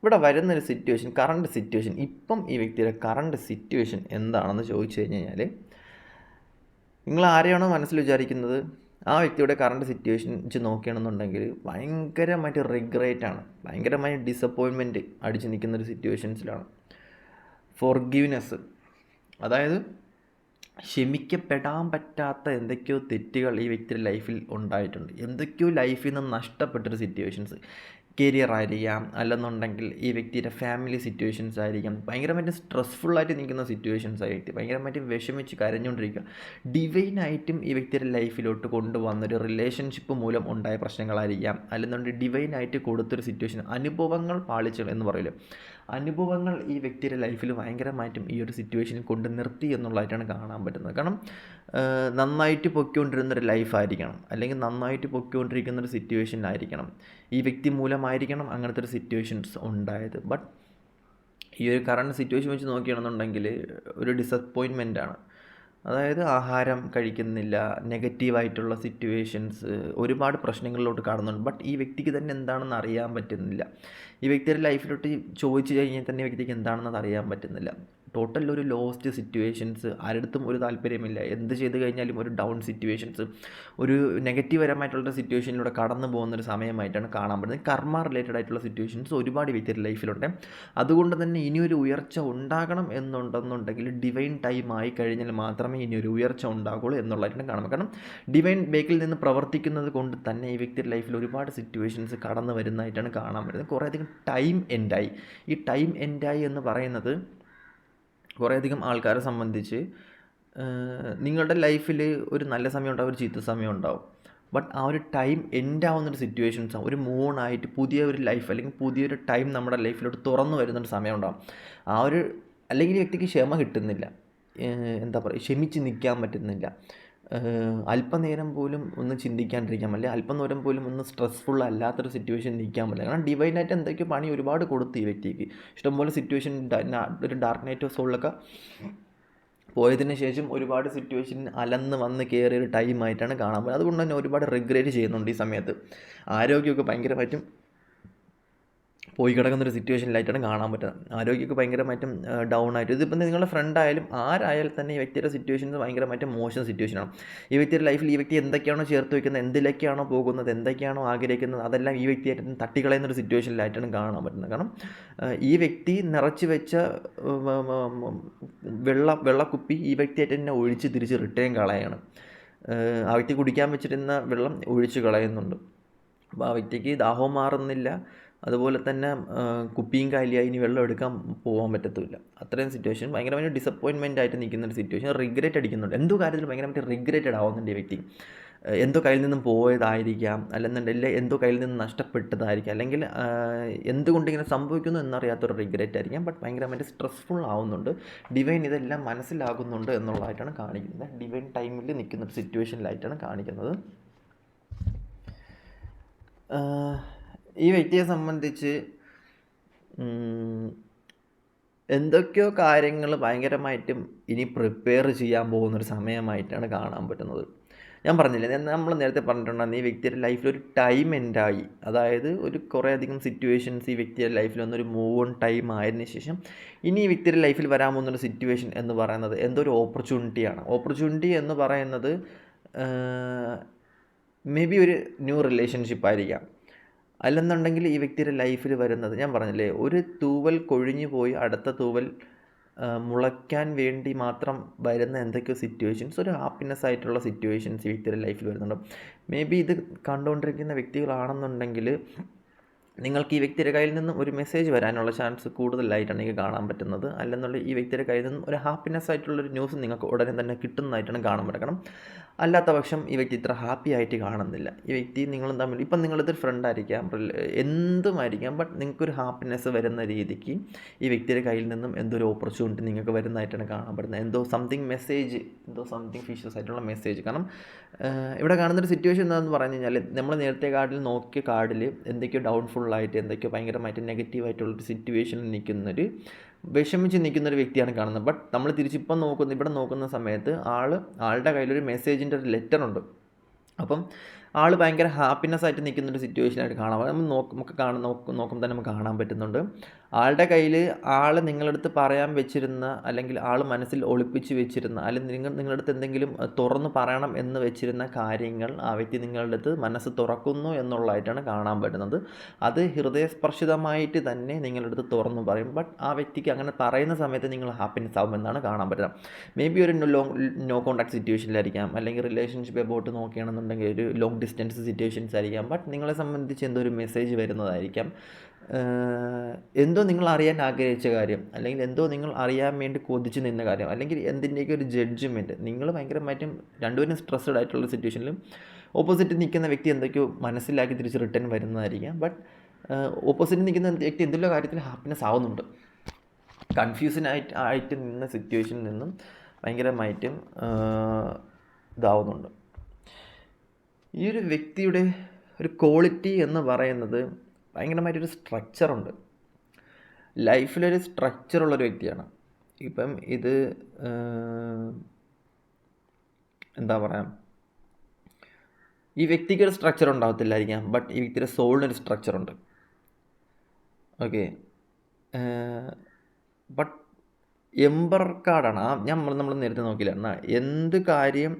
ഇവിടെ വരുന്നൊരു സിറ്റുവേഷൻ, കറണ്ട് സിറ്റുവേഷൻ, ഇപ്പം ഈ വ്യക്തിയുടെ കറണ്ട് സിറ്റുവേഷൻ എന്താണെന്ന് ചോദിച്ചു കഴിഞ്ഞാൽ, നിങ്ങൾ ആരെയാണോ മനസ്സിൽ വിചാരിക്കുന്നത് ആ വ്യക്തിയുടെ കറണ്ട് സിറ്റുവേഷൻ വെച്ച് നോക്കുകയാണെന്നുണ്ടെങ്കിൽ ഭയങ്കരമായിട്ട് റിഗ്രേറ്റാണ്, ഭയങ്കരമായ ഡിസപ്പോയിൻമെൻറ്റ് അടിച്ച് നിൽക്കുന്നൊരു സിറ്റുവേഷൻസിലാണ്. ഫോർഗീവ്നെസ്, അതായത് ക്ഷമിക്കപ്പെടാൻ പറ്റാത്ത എന്തൊക്കെയോ തെറ്റുകൾ ഈ വ്യക്തിയുടെ ലൈഫിൽ ഉണ്ടായിട്ടുണ്ട്. എന്തൊക്കെയോ ലൈഫിൽ നിന്ന് നഷ്ടപ്പെട്ടൊരു സിറ്റുവേഷൻസ്, കരിയർ ആയിരിക്കാം, അല്ലെന്നുണ്ടെങ്കിൽ ഈ വ്യക്തിയുടെ ഫാമിലി സിറ്റുവേഷൻസ് ആയിരിക്കാം, ഭയങ്കരമായിട്ട് സ്ട്രെസ്ഫുള്ളായിട്ട് നിൽക്കുന്ന സിറ്റുവേഷൻസ് ആയിട്ട് ഭയങ്കരമായിട്ട് വിഷമിച്ച് കരഞ്ഞുകൊണ്ടിരിക്കുക. ഡിവൈനായിട്ടും ഈ വ്യക്തിയുടെ ലൈഫിലോട്ട് കൊണ്ടുവന്നൊരു റിലേഷൻഷിപ്പ് മൂലം ഉണ്ടായ പ്രശ്നങ്ങളായിരിക്കാം, അല്ലെന്നുണ്ടെങ്കിൽ ഡിവൈനായിട്ട് കൊടുത്തൊരു സിറ്റുവേഷൻ, അനുഭവങ്ങൾ പാളിച്ചകൾ എന്ന് പറയില്ല, അനുഭവങ്ങൾ ഈ വ്യക്തിയുടെ ലൈഫിൽ ഭയങ്കരമായിട്ടും ഈ ഒരു സിറ്റുവേഷനിൽ കൊണ്ട് നിർത്തി എന്നുള്ളതായിട്ടാണ് കാണാൻ പറ്റുന്നത്. കാരണം നന്നായിട്ട് പൊയ്ക്കൊണ്ടിരുന്നൊരു ലൈഫായിരിക്കണം, അല്ലെങ്കിൽ നന്നായിട്ട് പൊയ്ക്കൊണ്ടിരിക്കുന്നൊരു സിറ്റുവേഷനിലായിരിക്കണം, ഈ വ്യക്തി മൂലമായിരിക്കണം അങ്ങനത്തെ ഒരു സിറ്റുവേഷൻസ് ഉണ്ടായത്. ബട്ട് ഈ ഒരു കറണ്ട് സിറ്റുവേഷൻ വെച്ച് നോക്കുകയാണെന്നുണ്ടെങ്കിൽ ഒരു ഡിസപ്പോയിൻമെൻറ്റാണ്. അതായത് ആഹാരം കഴിക്കുന്നില്ല, നെഗറ്റീവായിട്ടുള്ള സിറ്റുവേഷൻസ്, ഒരുപാട് പ്രശ്നങ്ങളിലോട്ട് കടന്നുണ്ട്. ബട്ട് ഈ വ്യക്തിക്ക് തന്നെ എന്താണെന്ന് അറിയാൻ പറ്റുന്നില്ല. ഈ വ്യക്തിയുടെ ലൈഫിലോട്ട് ചോദിച്ചു കഴിഞ്ഞാൽ തന്നെ വ്യക്തിക്ക് എന്താണെന്നത് അറിയാൻ പറ്റുന്നില്ല. ടോട്ടൽ ഒരു ലോസ്റ്റ് സിറ്റുവേഷൻസ്, ആരുടെടുത്തും ഒരു താല്പര്യമില്ല, എന്ത് ചെയ്ത് കഴിഞ്ഞാലും ഒരു ഡൗൺ സിറ്റുവേഷൻസ്, ഒരു നെഗറ്റീവ് പരമായിട്ടുള്ള സിറ്റുവേഷനിലൂടെ കടന്നു പോകുന്നൊരു സമയമായിട്ടാണ് കാണാൻ പറ്റുന്നത്. കർമ്മ റിലേറ്റഡ് ആയിട്ടുള്ള സിറ്റുവേഷൻസ് ഒരുപാട് വ്യക്തിയുടെ ലൈഫിലുണ്ട്. അതുകൊണ്ട് തന്നെ ഇനിയൊരു ഉയർച്ച ഉണ്ടാകണം എന്നുണ്ടെന്നുണ്ടെങ്കിൽ ഡിവൈൻ ടൈം ആയി കഴിഞ്ഞാൽ മാത്രമേ ഇനിയൊരു ഉയർച്ച ഉണ്ടാകുള്ളൂ എന്നുള്ളതായിട്ടാണ് കാണുന്നത്. കാരണം ഡിവൈൻ ബേക്കിൽ നിന്ന് പ്രവർത്തിക്കുന്നത് കൊണ്ട് തന്നെ ഈ വ്യക്തിയുടെ ലൈഫിൽ ഒരുപാട് സിറ്റുവേഷൻസ് കടന്നു വരുന്നതായിട്ടാണ് കാണാൻ പറ്റുന്നത്. കുറേയധികം ടൈം എൻഡായി. ഈ ടൈം എൻഡായി എന്ന് പറയുന്നത് കുറേയധികം ആൾക്കാരെ സംബന്ധിച്ച് നിങ്ങളുടെ ലൈഫിൽ ഒരു നല്ല സമയം ഉണ്ടാവും, ഒരു ചീത്ത സമയം ഉണ്ടാവും. ബട്ട് ആ ഒരു ടൈം എൻഡാവുന്നൊരു സിറ്റുവേഷൻസാണ്, ഒരു മൂണായിട്ട് പുതിയ ഒരു ലൈഫ് അല്ലെങ്കിൽ പുതിയൊരു ടൈം നമ്മുടെ ലൈഫിലോട്ട് തുറന്നു വരുന്നൊരു സമയം ഉണ്ടാവും. അല്ലെങ്കിൽ ഈ വ്യക്തിക്ക് ക്ഷമ കിട്ടുന്നില്ല, എന്താ പറയുക, ക്ഷമിച്ച് നിൽക്കാൻ പറ്റുന്നില്ല, അല്പനേരം പോലും ഒന്ന് ചിന്തിക്കാണ്ടിരിക്കാൻ പറ്റില്ല, അല്പനേരം പോലും ഒന്ന് സ്ട്രെസ്ഫുൾ അല്ലാത്തൊരു സിറ്റുവേഷൻ നിൽക്കാൻ പറ്റില്ല. കാരണം ഡിവൈനായിട്ട് എന്തൊക്കെയോ പണി ഒരുപാട് കൊടുത്തു ഈ വ്യക്തിക്ക്. ഇഷ്ടംപോലെ സിറ്റുവേഷൻ, ഒരു ഡാർക്ക് നൈറ്റ് ഓഫ് സോളിലൊക്കെ പോയതിന് ശേഷം ഒരുപാട് സിറ്റുവേഷൻ അലന്ന് വന്ന് കയറിയൊരു ടൈമായിട്ടാണ് കാണാൻ പറ്റുന്നത്. അതുകൊണ്ട് തന്നെ ഒരുപാട് റിഗ്രറ്റ് ചെയ്യുന്നുണ്ട് ഈ സമയത്ത്. ആരോഗ്യമൊക്കെ ഭയങ്കരമായിട്ടും പോയി കിടക്കുന്നൊരു സിറ്റുവേഷനിലായിട്ടാണ് കാണാൻ പറ്റുന്നത്. ആരോഗ്യമൊക്കെ ഭയങ്കരമായിട്ടും ഡൗൺ ആയിട്ട്, ഇതിപ്പോൾ നിങ്ങളുടെ ഫ്രണ്ടായാലും ആരായാലും തന്നെ ഈ വ്യക്തിയുടെ സിറ്റുവേഷൻസ് ഭയങ്കരമായിട്ടും മോശം സിറ്റുവേഷനാണ്. ഈ വ്യക്തിയുടെ ലൈഫിൽ ഈ വ്യക്തി എന്തൊക്കെയാണോ ചേർത്ത് വയ്ക്കുന്നത്, എന്തിലേക്കാണോ പോകുന്നത്, എന്തൊക്കെയാണോ ആഗ്രഹിക്കുന്നത്, അതെല്ലാം ഈ വ്യക്തിയായിട്ട് തട്ടിക്കളയുന്നൊരു സിറ്റുവേഷനിലായിട്ടാണ് കാണാൻ പറ്റുന്നത്. കാരണം ഈ വ്യക്തി നിറച്ച് വെച്ച വെള്ളക്കുപ്പി ഈ വ്യക്തിയായിട്ട് തന്നെ ഒഴിച്ച് തിരിച്ച് റിട്ടേൺ കളയാണ്. ആ വ്യക്തി കുടിക്കാൻ വെച്ചിരുന്ന വെള്ളം ഒഴിച്ച് കളയുന്നുണ്ട്. അപ്പോൾ ആ വ്യക്തിക്ക് ദാഹവും മാറുന്നില്ല, അതുപോലെ തന്നെ കുപ്പിയും കാലിയായി ഇനി വെള്ളം എടുക്കാൻ പോകാൻ പറ്റത്തുമില്ല. അത്രയും സിറ്റുവേഷൻ ഭയങ്കരമായിട്ട് ഡിസപ്പോയിൻമെൻ്റ് ആയിട്ട് നിൽക്കുന്ന ഒരു സിറ്റുവേഷൻ, റിഗ്രറ്റ് അടിക്കുന്നുണ്ട്. എന്തോ കാര്യത്തിൽ ഭയങ്കരമായിട്ട് റിഗ്രറ്റഡ് ആവുന്നുണ്ട് ഈ വ്യക്തി. എന്തോ കയ്യിൽ നിന്നും പോയതായിരിക്കാം, അല്ലെന്നുണ്ടെങ്കിൽ എന്തോ കയ്യിൽ നിന്ന് നഷ്ടപ്പെട്ടതായിരിക്കാം, അല്ലെങ്കിൽ എന്തുകൊണ്ട് ഇങ്ങനെ സംഭവിക്കുന്നു എന്നറിയാത്തൊരു റിഗ്രറ്റ് ആയിരിക്കാം. ബട്ട് ഭയങ്കരമായിട്ട് സ്ട്രെസ്ഫുൾ ആവുന്നുണ്ട്. ഡിവൈൻ ഇതെല്ലാം മനസ്സിലാകുന്നുണ്ട് എന്നുള്ളതായിട്ടാണ് കാണിക്കുന്നത്. ഡിവൈൻ ടൈമിൽ നിൽക്കുന്ന ഒരു സിറ്റുവേഷനിലായിട്ടാണ് കാണിക്കുന്നത്. ഈ വ്യക്തിയെ സംബന്ധിച്ച് എന്തൊക്കെയോ കാര്യങ്ങൾ ഭയങ്കരമായിട്ടും ഇനി പ്രിപ്പയർ ചെയ്യാൻ പോകുന്നൊരു സമയമായിട്ടാണ് കാണാൻ പറ്റുന്നത്. ഞാൻ പറഞ്ഞില്ലേ, നമ്മൾ നേരത്തെ പറഞ്ഞിട്ടുണ്ടായിരുന്നു ഈ വ്യക്തിയുടെ ലൈഫിൽ ഒരു ടൈം എൻഡായി. അതായത് ഒരു കുറേയധികം സിറ്റുവേഷൻസ് ഈ വ്യക്തിയുടെ ലൈഫിൽ വന്നൊരു മൂവ് ഓൺ ടൈം ആയതിനു ശേഷം ഇനി ഈ വ്യക്തിയുടെ ലൈഫിൽ വരാൻ പോകുന്നൊരു സിറ്റുവേഷൻ എന്ന് പറയുന്നത് എന്തോ ഒരു ഓപ്പർച്യൂണിറ്റിയാണ്. ഓപ്പർച്യൂണിറ്റി എന്ന് പറയുന്നത് മേ ബി ഒരു ന്യൂ റിലേഷൻഷിപ്പ് ആയിരിക്കാം. അല്ലെന്നുണ്ടെങ്കിൽ ഈ വ്യക്തിയുടെ ലൈഫിൽ വരുന്നത്, ഞാൻ പറഞ്ഞില്ലേ, ഒരു തൂവൽ കൊഴിഞ്ഞു പോയി അടുത്ത തൂവൽ മുളയ്ക്കാൻ വേണ്ടി മാത്രം വരുന്ന എന്തൊക്കെയോ സിറ്റുവേഷൻസ്, ഒരു ഹാപ്പിനെസ് ആയിട്ടുള്ള സിറ്റുവേഷൻസ് ഈ വ്യക്തിയുടെ ലൈഫിൽ വരുന്നുണ്ട്. മേ ബി ഇത് കണ്ടുകൊണ്ടിരിക്കുന്ന വ്യക്തികളാണെന്നുണ്ടെങ്കിൽ നിങ്ങൾക്ക് ഈ വ്യക്തിയുടെ കയ്യിൽ നിന്നും ഒരു മെസ്സേജ് വരാനുള്ള ചാൻസ് കൂടുതലായിട്ടാണ് എനിക്ക് കാണാൻ പറ്റുന്നത്. അല്ലെന്നുള്ള ഈ വ്യക്തിയുടെ കയ്യിൽ നിന്നും ഒരു ഹാപ്പിനെസ് ആയിട്ടുള്ളൊരു ന്യൂസ് നിങ്ങൾക്ക് ഉടനെ തന്നെ കിട്ടുന്നതായിട്ടാണ് കാണാൻ പറ്റണം. അല്ലാത്ത പക്ഷം ഈ വ്യക്തി ഇത്ര ഹാപ്പി ആയിട്ട് കാണുന്നില്ല. ഈ വ്യക്തി നിങ്ങളും തമ്മിൽ ഇപ്പം നിങ്ങളിതൊരു ഫ്രണ്ടായിരിക്കാം, എന്തുമായിരിക്കാം, ബട്ട് നിങ്ങൾക്കൊരു ഹാപ്പിനെസ് വരുന്ന രീതിക്ക് ഈ വ്യക്തിയുടെ കയ്യിൽ നിന്നും എന്തോ ഒരു ഓപ്പർച്യൂണിറ്റി നിങ്ങൾക്ക് വരുന്നതായിട്ടാണ് കാണാൻ പറ്റുന്നത്. എന്തോ സംതിങ് ഫിഷ്യസ് ആയിട്ടുള്ള മെസ്സേജ്. കാരണം ഇവിടെ കാണുന്നൊരു സിറ്റുവേഷൻ എന്താണെന്ന് പറഞ്ഞു കഴിഞ്ഞാൽ, നമ്മൾ നേരത്തെ കാർഡിൽ നോക്കിയ കാർഡിൽ എന്തൊക്കെയോ ഡൗൺഫുള്ളായിട്ട്, എന്തൊക്കെയോ ഭയങ്കരമായിട്ട് നെഗറ്റീവായിട്ടുള്ളൊരു സിറ്റുവേഷനിൽ നിൽക്കുന്നൊരു വിഷമിച്ച് നിൽക്കുന്നൊരു വ്യക്തിയാണ് കാണുന്നത്. ബട്ട് നമ്മൾ തിരിച്ചിപ്പം ഇവിടെ നോക്കുന്ന സമയത്ത് ആളുടെ കയ്യിലൊരു മെസ്സേജിൻ്റെ ഒരു ലെറ്ററുണ്ട്. അപ്പം ആൾ ഭയങ്കര ഹാപ്പിനെസ് ആയിട്ട് നിൽക്കുന്നൊരു സിറ്റുവേഷനായിട്ട് കാണാം. നമുക്ക് നോക്കുമ്പോൾ തന്നെ നമുക്ക് കാണാൻ പറ്റുന്നുണ്ട്. ആളുടെ കയ്യിൽ ആൾ നിങ്ങളടുത്ത് പറയാൻ വെച്ചിരുന്ന, അല്ലെങ്കിൽ ആൾ മനസ്സിൽ ഒളിപ്പിച്ച് വെച്ചിരുന്ന, അല്ലെങ്കിൽ നിങ്ങളടുത്ത് എന്തെങ്കിലും തുറന്ന് പറയണം എന്ന് വെച്ചിരുന്ന കാര്യങ്ങൾ ആ വ്യക്തി നിങ്ങളുടെ അടുത്ത് മനസ്സ് തുറക്കുന്നു എന്നുള്ളതായിട്ടാണ് കാണാൻ പറ്റുന്നത്. അത് ഹൃദയസ്പർശിതമായിട്ട് തന്നെ നിങ്ങളുടെ അടുത്ത് തുറന്നു പറയും. ബട്ട് ആ വ്യക്തിക്ക് അങ്ങനെ പറയുന്ന സമയത്ത് നിങ്ങൾ ഹാപ്പിനെസ് ആകുമെന്നാണ് കാണാൻ പറ്റുന്നത്. മേ ബി ഒരു നോ കോൺടാക്ട് സിറ്റുവേഷനിലായിരിക്കാം, അല്ലെങ്കിൽ റിലേഷൻഷിപ്പ് അബൌട്ട് നോക്കുകയാണെന്നുണ്ടെങ്കിൽ ഒരു ലോങ് ഡിസ്റ്റൻസ് സിറ്റുവേഷൻസ് ആയിരിക്കാം. ബട്ട് നിങ്ങളെ സംബന്ധിച്ച് എന്തോ ഒരു മെസ്സേജ് വരുന്നതായിരിക്കാം. എന്തോ നിങ്ങൾ അറിയാൻ ആഗ്രഹിച്ച കാര്യം, അല്ലെങ്കിൽ എന്തോ നിങ്ങൾ അറിയാൻ വേണ്ടി കൊതിച്ച് നിന്ന കാര്യം, അല്ലെങ്കിൽ എന്തിൻ്റെയൊക്കെ ഒരു ജഡ്ജ്മെൻറ്റ്. നിങ്ങൾ ഭയങ്കരമായിട്ടും രണ്ടുപേരും സ്ട്രെസ്ഡ് ആയിട്ടുള്ള സിറ്റുവേഷനിലും ഓപ്പോസിറ്റ് നിൽക്കുന്ന വ്യക്തി എന്തൊക്കെയോ മനസ്സിലാക്കി തിരിച്ച് റിട്ടേൺ വരുന്നതായിരിക്കാം. ബട്ട് ഓപ്പോസിറ്റ് നിൽക്കുന്ന വ്യക്തി എന്തെല്ലോ കാര്യത്തിൽ ഹാപ്പിനെസ് ആവുന്നുണ്ട്. കൺഫ്യൂഷനായിട്ട് നിന്ന സിറ്റുവേഷനിൽ നിന്നും ഭയങ്കരമായിട്ടും ഇതാവുന്നുണ്ട്. ഈ ഒരു വ്യക്തിയുടെ ഒരു ക്വാളിറ്റി എന്ന് പറയുന്നത് ഭയങ്കരമായിട്ടൊരു സ്ട്രക്ചറുണ്ട്. ലൈഫിലൊരു സ്ട്രക്ചറുള്ളൊരു വ്യക്തിയാണ്. ഇപ്പം ഇത് എന്താ പറയുക, ഈ വ്യക്തിക്ക് ഒരു സ്ട്രക്ചർ ഉണ്ടാകത്തില്ലായിരിക്കാം, ബട്ട് ഈ വ്യക്തിയുടെ സോളിനൊരു സ്ട്രക്ചറുണ്ട്. ഓക്കെ, ബട്ട് എംബറർ കാർഡാണ് നമ്മൾ നേരത്തെ നോക്കില്ല. എന്ത് കാര്യം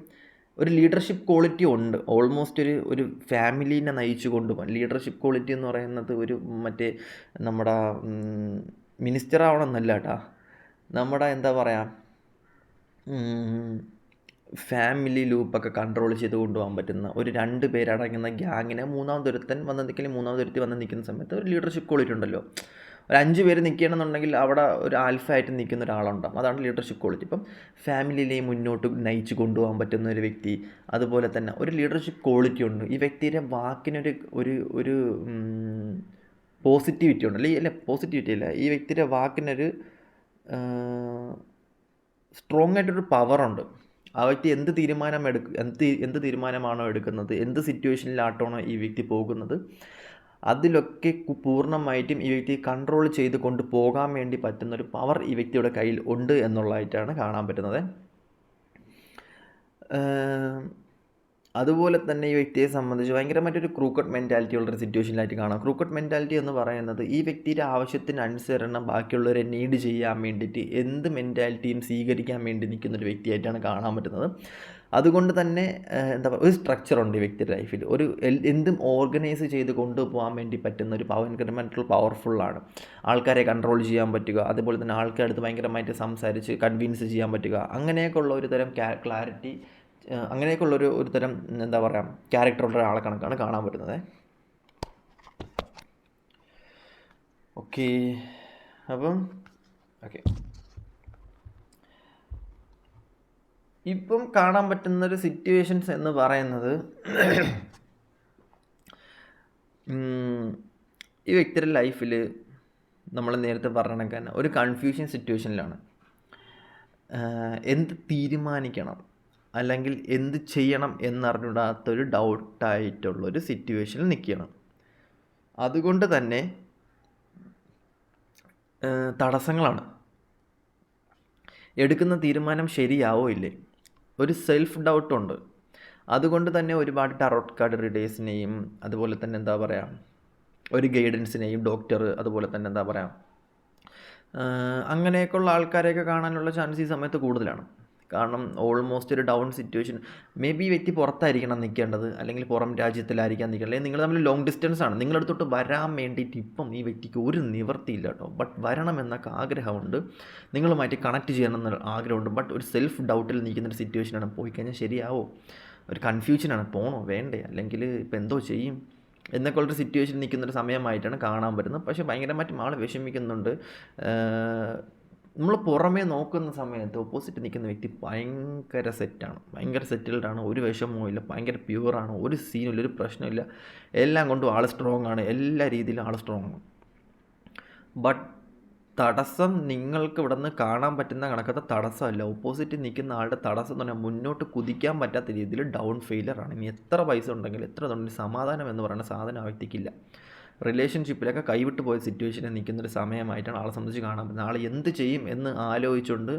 ഒരു ലീഡർഷിപ്പ് ക്വാളിറ്റി ഉണ്ട്. ഓൾമോസ്റ്റ് ഒരു ഫാമിലീനെ നയിച്ചു കൊണ്ടുപോകാൻ ലീഡർഷിപ്പ് ക്വാളിറ്റി എന്ന് പറയുന്നത് ഒരു നമ്മുടെ മിനിസ്റ്റർ ആവണമെന്നല്ല കേട്ടോ, നമ്മുടെ എന്താ പറയുക, ഫാമിലി ലൂപ്പൊക്കെ കൺട്രോൾ ചെയ്ത് കൊണ്ടുപോകാൻ പറ്റുന്ന ഒരു 2 പേരടങ്ങുന്ന ഗ്യാങ്ങിനെ മൂന്നാമതൊരുത്തി വന്ന് നിൽക്കുന്ന സമയത്ത് ഒരു ലീഡർഷിപ്പ് ക്വാളിറ്റി ഉണ്ടല്ലോ. ഒരു 5 പേര് നിൽക്കുകയാണെന്നുണ്ടെങ്കിൽ അവിടെ ഒരു ആൽഫയായിട്ട് നിൽക്കുന്ന ഒരാളുണ്ടാകും. അതാണ് ലീഡർഷിപ്പ് ക്വാളിറ്റി. ഇപ്പം ഫാമിലിയിലെയും മുന്നോട്ട് നയിച്ച് കൊണ്ടുപോകാൻ പറ്റുന്ന ഒരു വ്യക്തി, അതുപോലെ തന്നെ ഒരു ലീഡർഷിപ്പ് ക്വാളിറ്റി ഉണ്ട്. ഈ വ്യക്തിയുടെ വാക്കിനൊരു ഒരു പോസിറ്റിവിറ്റി ഉണ്ട്, പോസിറ്റിവിറ്റി അല്ല, ഈ വ്യക്തിയുടെ വാക്കിനൊരു സ്ട്രോങ് ആയിട്ടൊരു പവറുണ്ട്. ആ വ്യക്തി എന്ത് തീരുമാനമാണോ എടുക്കുന്നത്, എന്ത് സിറ്റുവേഷനിലായിട്ടാണോ ഈ വ്യക്തി പോകുന്നത്, അതിലൊക്കെ പൂർണ്ണമായിട്ടും ഈ വ്യക്തി കൺട്രോൾ ചെയ്ത് കൊണ്ട് പോകാൻ വേണ്ടി പറ്റുന്നൊരു പവർ ഈ വ്യക്തിയുടെ കയ്യിൽ ഉണ്ട് എന്നുള്ളതായിട്ടാണ് കാണാൻ പറ്റുന്നത്. അതുപോലെ തന്നെ ഈ വ്യക്തിയെ സംബന്ധിച്ച് ഭയങ്കരമായിട്ടൊരു ക്രൂക്കഡ് മെൻറ്റാലിറ്റി ഉള്ളൊരു സിറ്റുവേഷനിലായിട്ട് കാണാം. ക്രൂക്കഡ് മെൻറ്റാലിറ്റി എന്ന് പറയുന്നത് ഈ വ്യക്തിയുടെ ആവശ്യത്തിനനുസരണം ബാക്കിയുള്ളവരെ നീഡ് ചെയ്യാൻ വേണ്ടിയിട്ട് എന്ത് മെൻറ്റാലിറ്റിയും സ്വീകരിക്കാൻ വേണ്ടി നിൽക്കുന്നൊരു വ്യക്തിയായിട്ടാണ് കാണാൻ പറ്റുന്നത്. അതുകൊണ്ട് തന്നെ എന്താ പറയുക, ഒരു സ്ട്രക്ചറുണ്ട് ഈ വ്യക്തിയുടെ ലൈഫിൽ. എന്തും ഓർഗനൈസ് ചെയ്ത് കൊണ്ടുപോകാൻ വേണ്ടി പറ്റുന്ന ഒരു ഭയങ്കരമായിട്ടുള്ള പവർഫുള്ളാണ്. ആൾക്കാരെ കൺട്രോൾ ചെയ്യാൻ പറ്റുക, അതുപോലെ തന്നെ ആൾക്കാരുടെ അടുത്ത് ഭയങ്കരമായിട്ട് സംസാരിച്ച് കൺവിൻസ് ചെയ്യാൻ പറ്റുക, അങ്ങനെയൊക്കെ ഉള്ള ഒരു തരം ക്ലാരിറ്റി അങ്ങനെയൊക്കെയുള്ളൊരു ഒരു തരം എന്താ പറയുക ക്യാരക്ടറുള്ള ഒരാളെ കണക്കാണ് കാണാൻ പറ്റുന്നത്. ഓക്കെ, അപ്പം ഓക്കെ, ഇപ്പം കാണാൻ പറ്റുന്നൊരു സിറ്റുവേഷൻസ് എന്ന് പറയുന്നത് ഈ വ്യക്തിയുടെ ലൈഫിൽ നമ്മൾ നേരത്തെ പറഞ്ഞ കണക്ക് ഒരു കൺഫ്യൂഷൻ സിറ്റുവേഷനിലാണ്. എന്ത് തീരുമാനിക്കണം അല്ലെങ്കിൽ എന്ത് ചെയ്യണം എന്നറിഞ്ഞിടാത്തൊരു ഡൗട്ടായിട്ടുള്ളൊരു സിറ്റുവേഷനിൽ നിൽക്കുകയാണ്. അതുകൊണ്ട് തന്നെ തടസ്സങ്ങളാണ്. എടുക്കുന്ന തീരുമാനം ശരിയാവോ ഇല്ലേ, ഒരു സെൽഫ് ഡൗട്ടുണ്ട്. അതുകൊണ്ട് തന്നെ ഒരുപാട് ടാറോട്ട് കാർഡ് റീഡേഴ്സിനെയും അതുപോലെ തന്നെ എന്താ പറയുക ഒരു ഗൈഡൻസിനെയും ഡോക്ടർ അതുപോലെ തന്നെ എന്താ പറയുക അങ്ങനെയൊക്കെയുള്ള ആൾക്കാരെയൊക്കെ കാണാനുള്ള ചാൻസ് ഈ സമയത്ത് കൂടുതലാണ്. കാരണം ഓൾമോസ്റ്റ് ഒരു ഡൗൺ സിറ്റുവേഷൻ, മേ ബി വ്യക്തി പുറത്തായിരിക്കണം നിൽക്കേണ്ടത്, അല്ലെങ്കിൽ പുറം രാജ്യത്തിലായിരിക്കാൻ നിൽക്കേണ്ടത്, അല്ലെങ്കിൽ നിങ്ങൾ തമ്മിൽ ലോങ് ഡിസ്റ്റൻസ് ആണ്. നിങ്ങളടുത്തോട്ട് വരാൻ വേണ്ടിയിട്ട് ഇപ്പം ഈ വ്യക്തിക്ക് ഒരു നിവൃത്തിയില്ല കേട്ടോ. ബട്ട് വരണം എന്നൊക്കെ ആഗ്രഹമുണ്ട്, നിങ്ങളുമായിട്ട് കണക്ട് ചെയ്യണമെന്ന് ആഗ്രഹമുണ്ട്. ബട്ട് ഒരു സെൽഫ് ഡൗട്ടിൽ നിൽക്കുന്നൊരു സിറ്റുവേഷനാണ്. പോയി കഴിഞ്ഞാൽ ശരിയാവോ, ഒരു കൺഫ്യൂഷനാണ്, പോകണോ വേണ്ടേ, അല്ലെങ്കിൽ ഇപ്പം എന്തോ ചെയ്യും എന്നൊക്കെ ഉള്ളൊരു സിറ്റുവേഷൻ നിൽക്കുന്നൊരു സമയമായിട്ടാണ് കാണാൻ പറ്റുന്നത്. പക്ഷേ ഭയങ്കരമായിട്ടും ആൾ വിഷമിക്കുന്നുണ്ട്. നമ്മൾ പുറമേ നോക്കുന്ന സമയത്ത് ഓപ്പോസിറ്റ് നിൽക്കുന്ന വ്യക്തി ഭയങ്കര സെറ്റാണ്, ഭയങ്കര സെറ്റിൽഡാണ്, ഒരു വിഷമവും ഇല്ല, ഭയങ്കര പ്യുവറാണ്, ഒരു സീനില്ല, ഒരു പ്രശ്നമില്ല, എല്ലാം കൊണ്ടും ആൾ സ്ട്രോങ് ആണ്, എല്ലാ രീതിയിലും ആൾ സ്ട്രോങ് ആണ്. ബട്ട് തടസ്സം നിങ്ങൾക്ക് ഇവിടെ നിന്ന് കാണാൻ പറ്റുന്ന കണക്കത്തെ തടസ്സമല്ല. ഓപ്പോസിറ്റ് നിൽക്കുന്ന ആളുടെ തടസ്സം എന്ന് പറഞ്ഞാൽ മുന്നോട്ട് കുതിക്കാൻ പറ്റാത്ത രീതിയിൽ ഡൗൺ ഫെയിലറാണ്. ഇനി എത്ര പൈസ ഉണ്ടെങ്കിലും എത്ര ഉണ്ടെങ്കിലും സമാധാനം എന്ന് പറയുന്ന സാധനം ആ വ്യക്തിക്കില്ല. റിലേഷൻഷിപ്പിലൊക്കെ കൈവിട്ട് പോയ സിറ്റുവേഷനിൽ നിൽക്കുന്നൊരു സമയമായിട്ടാണ് ആളെ സംബന്ധിച്ച് കാണാൻ പറ്റുന്നത്. ആൾ എന്ത് ചെയ്യും എന്ന് ആലോചിച്ചുകൊണ്ട്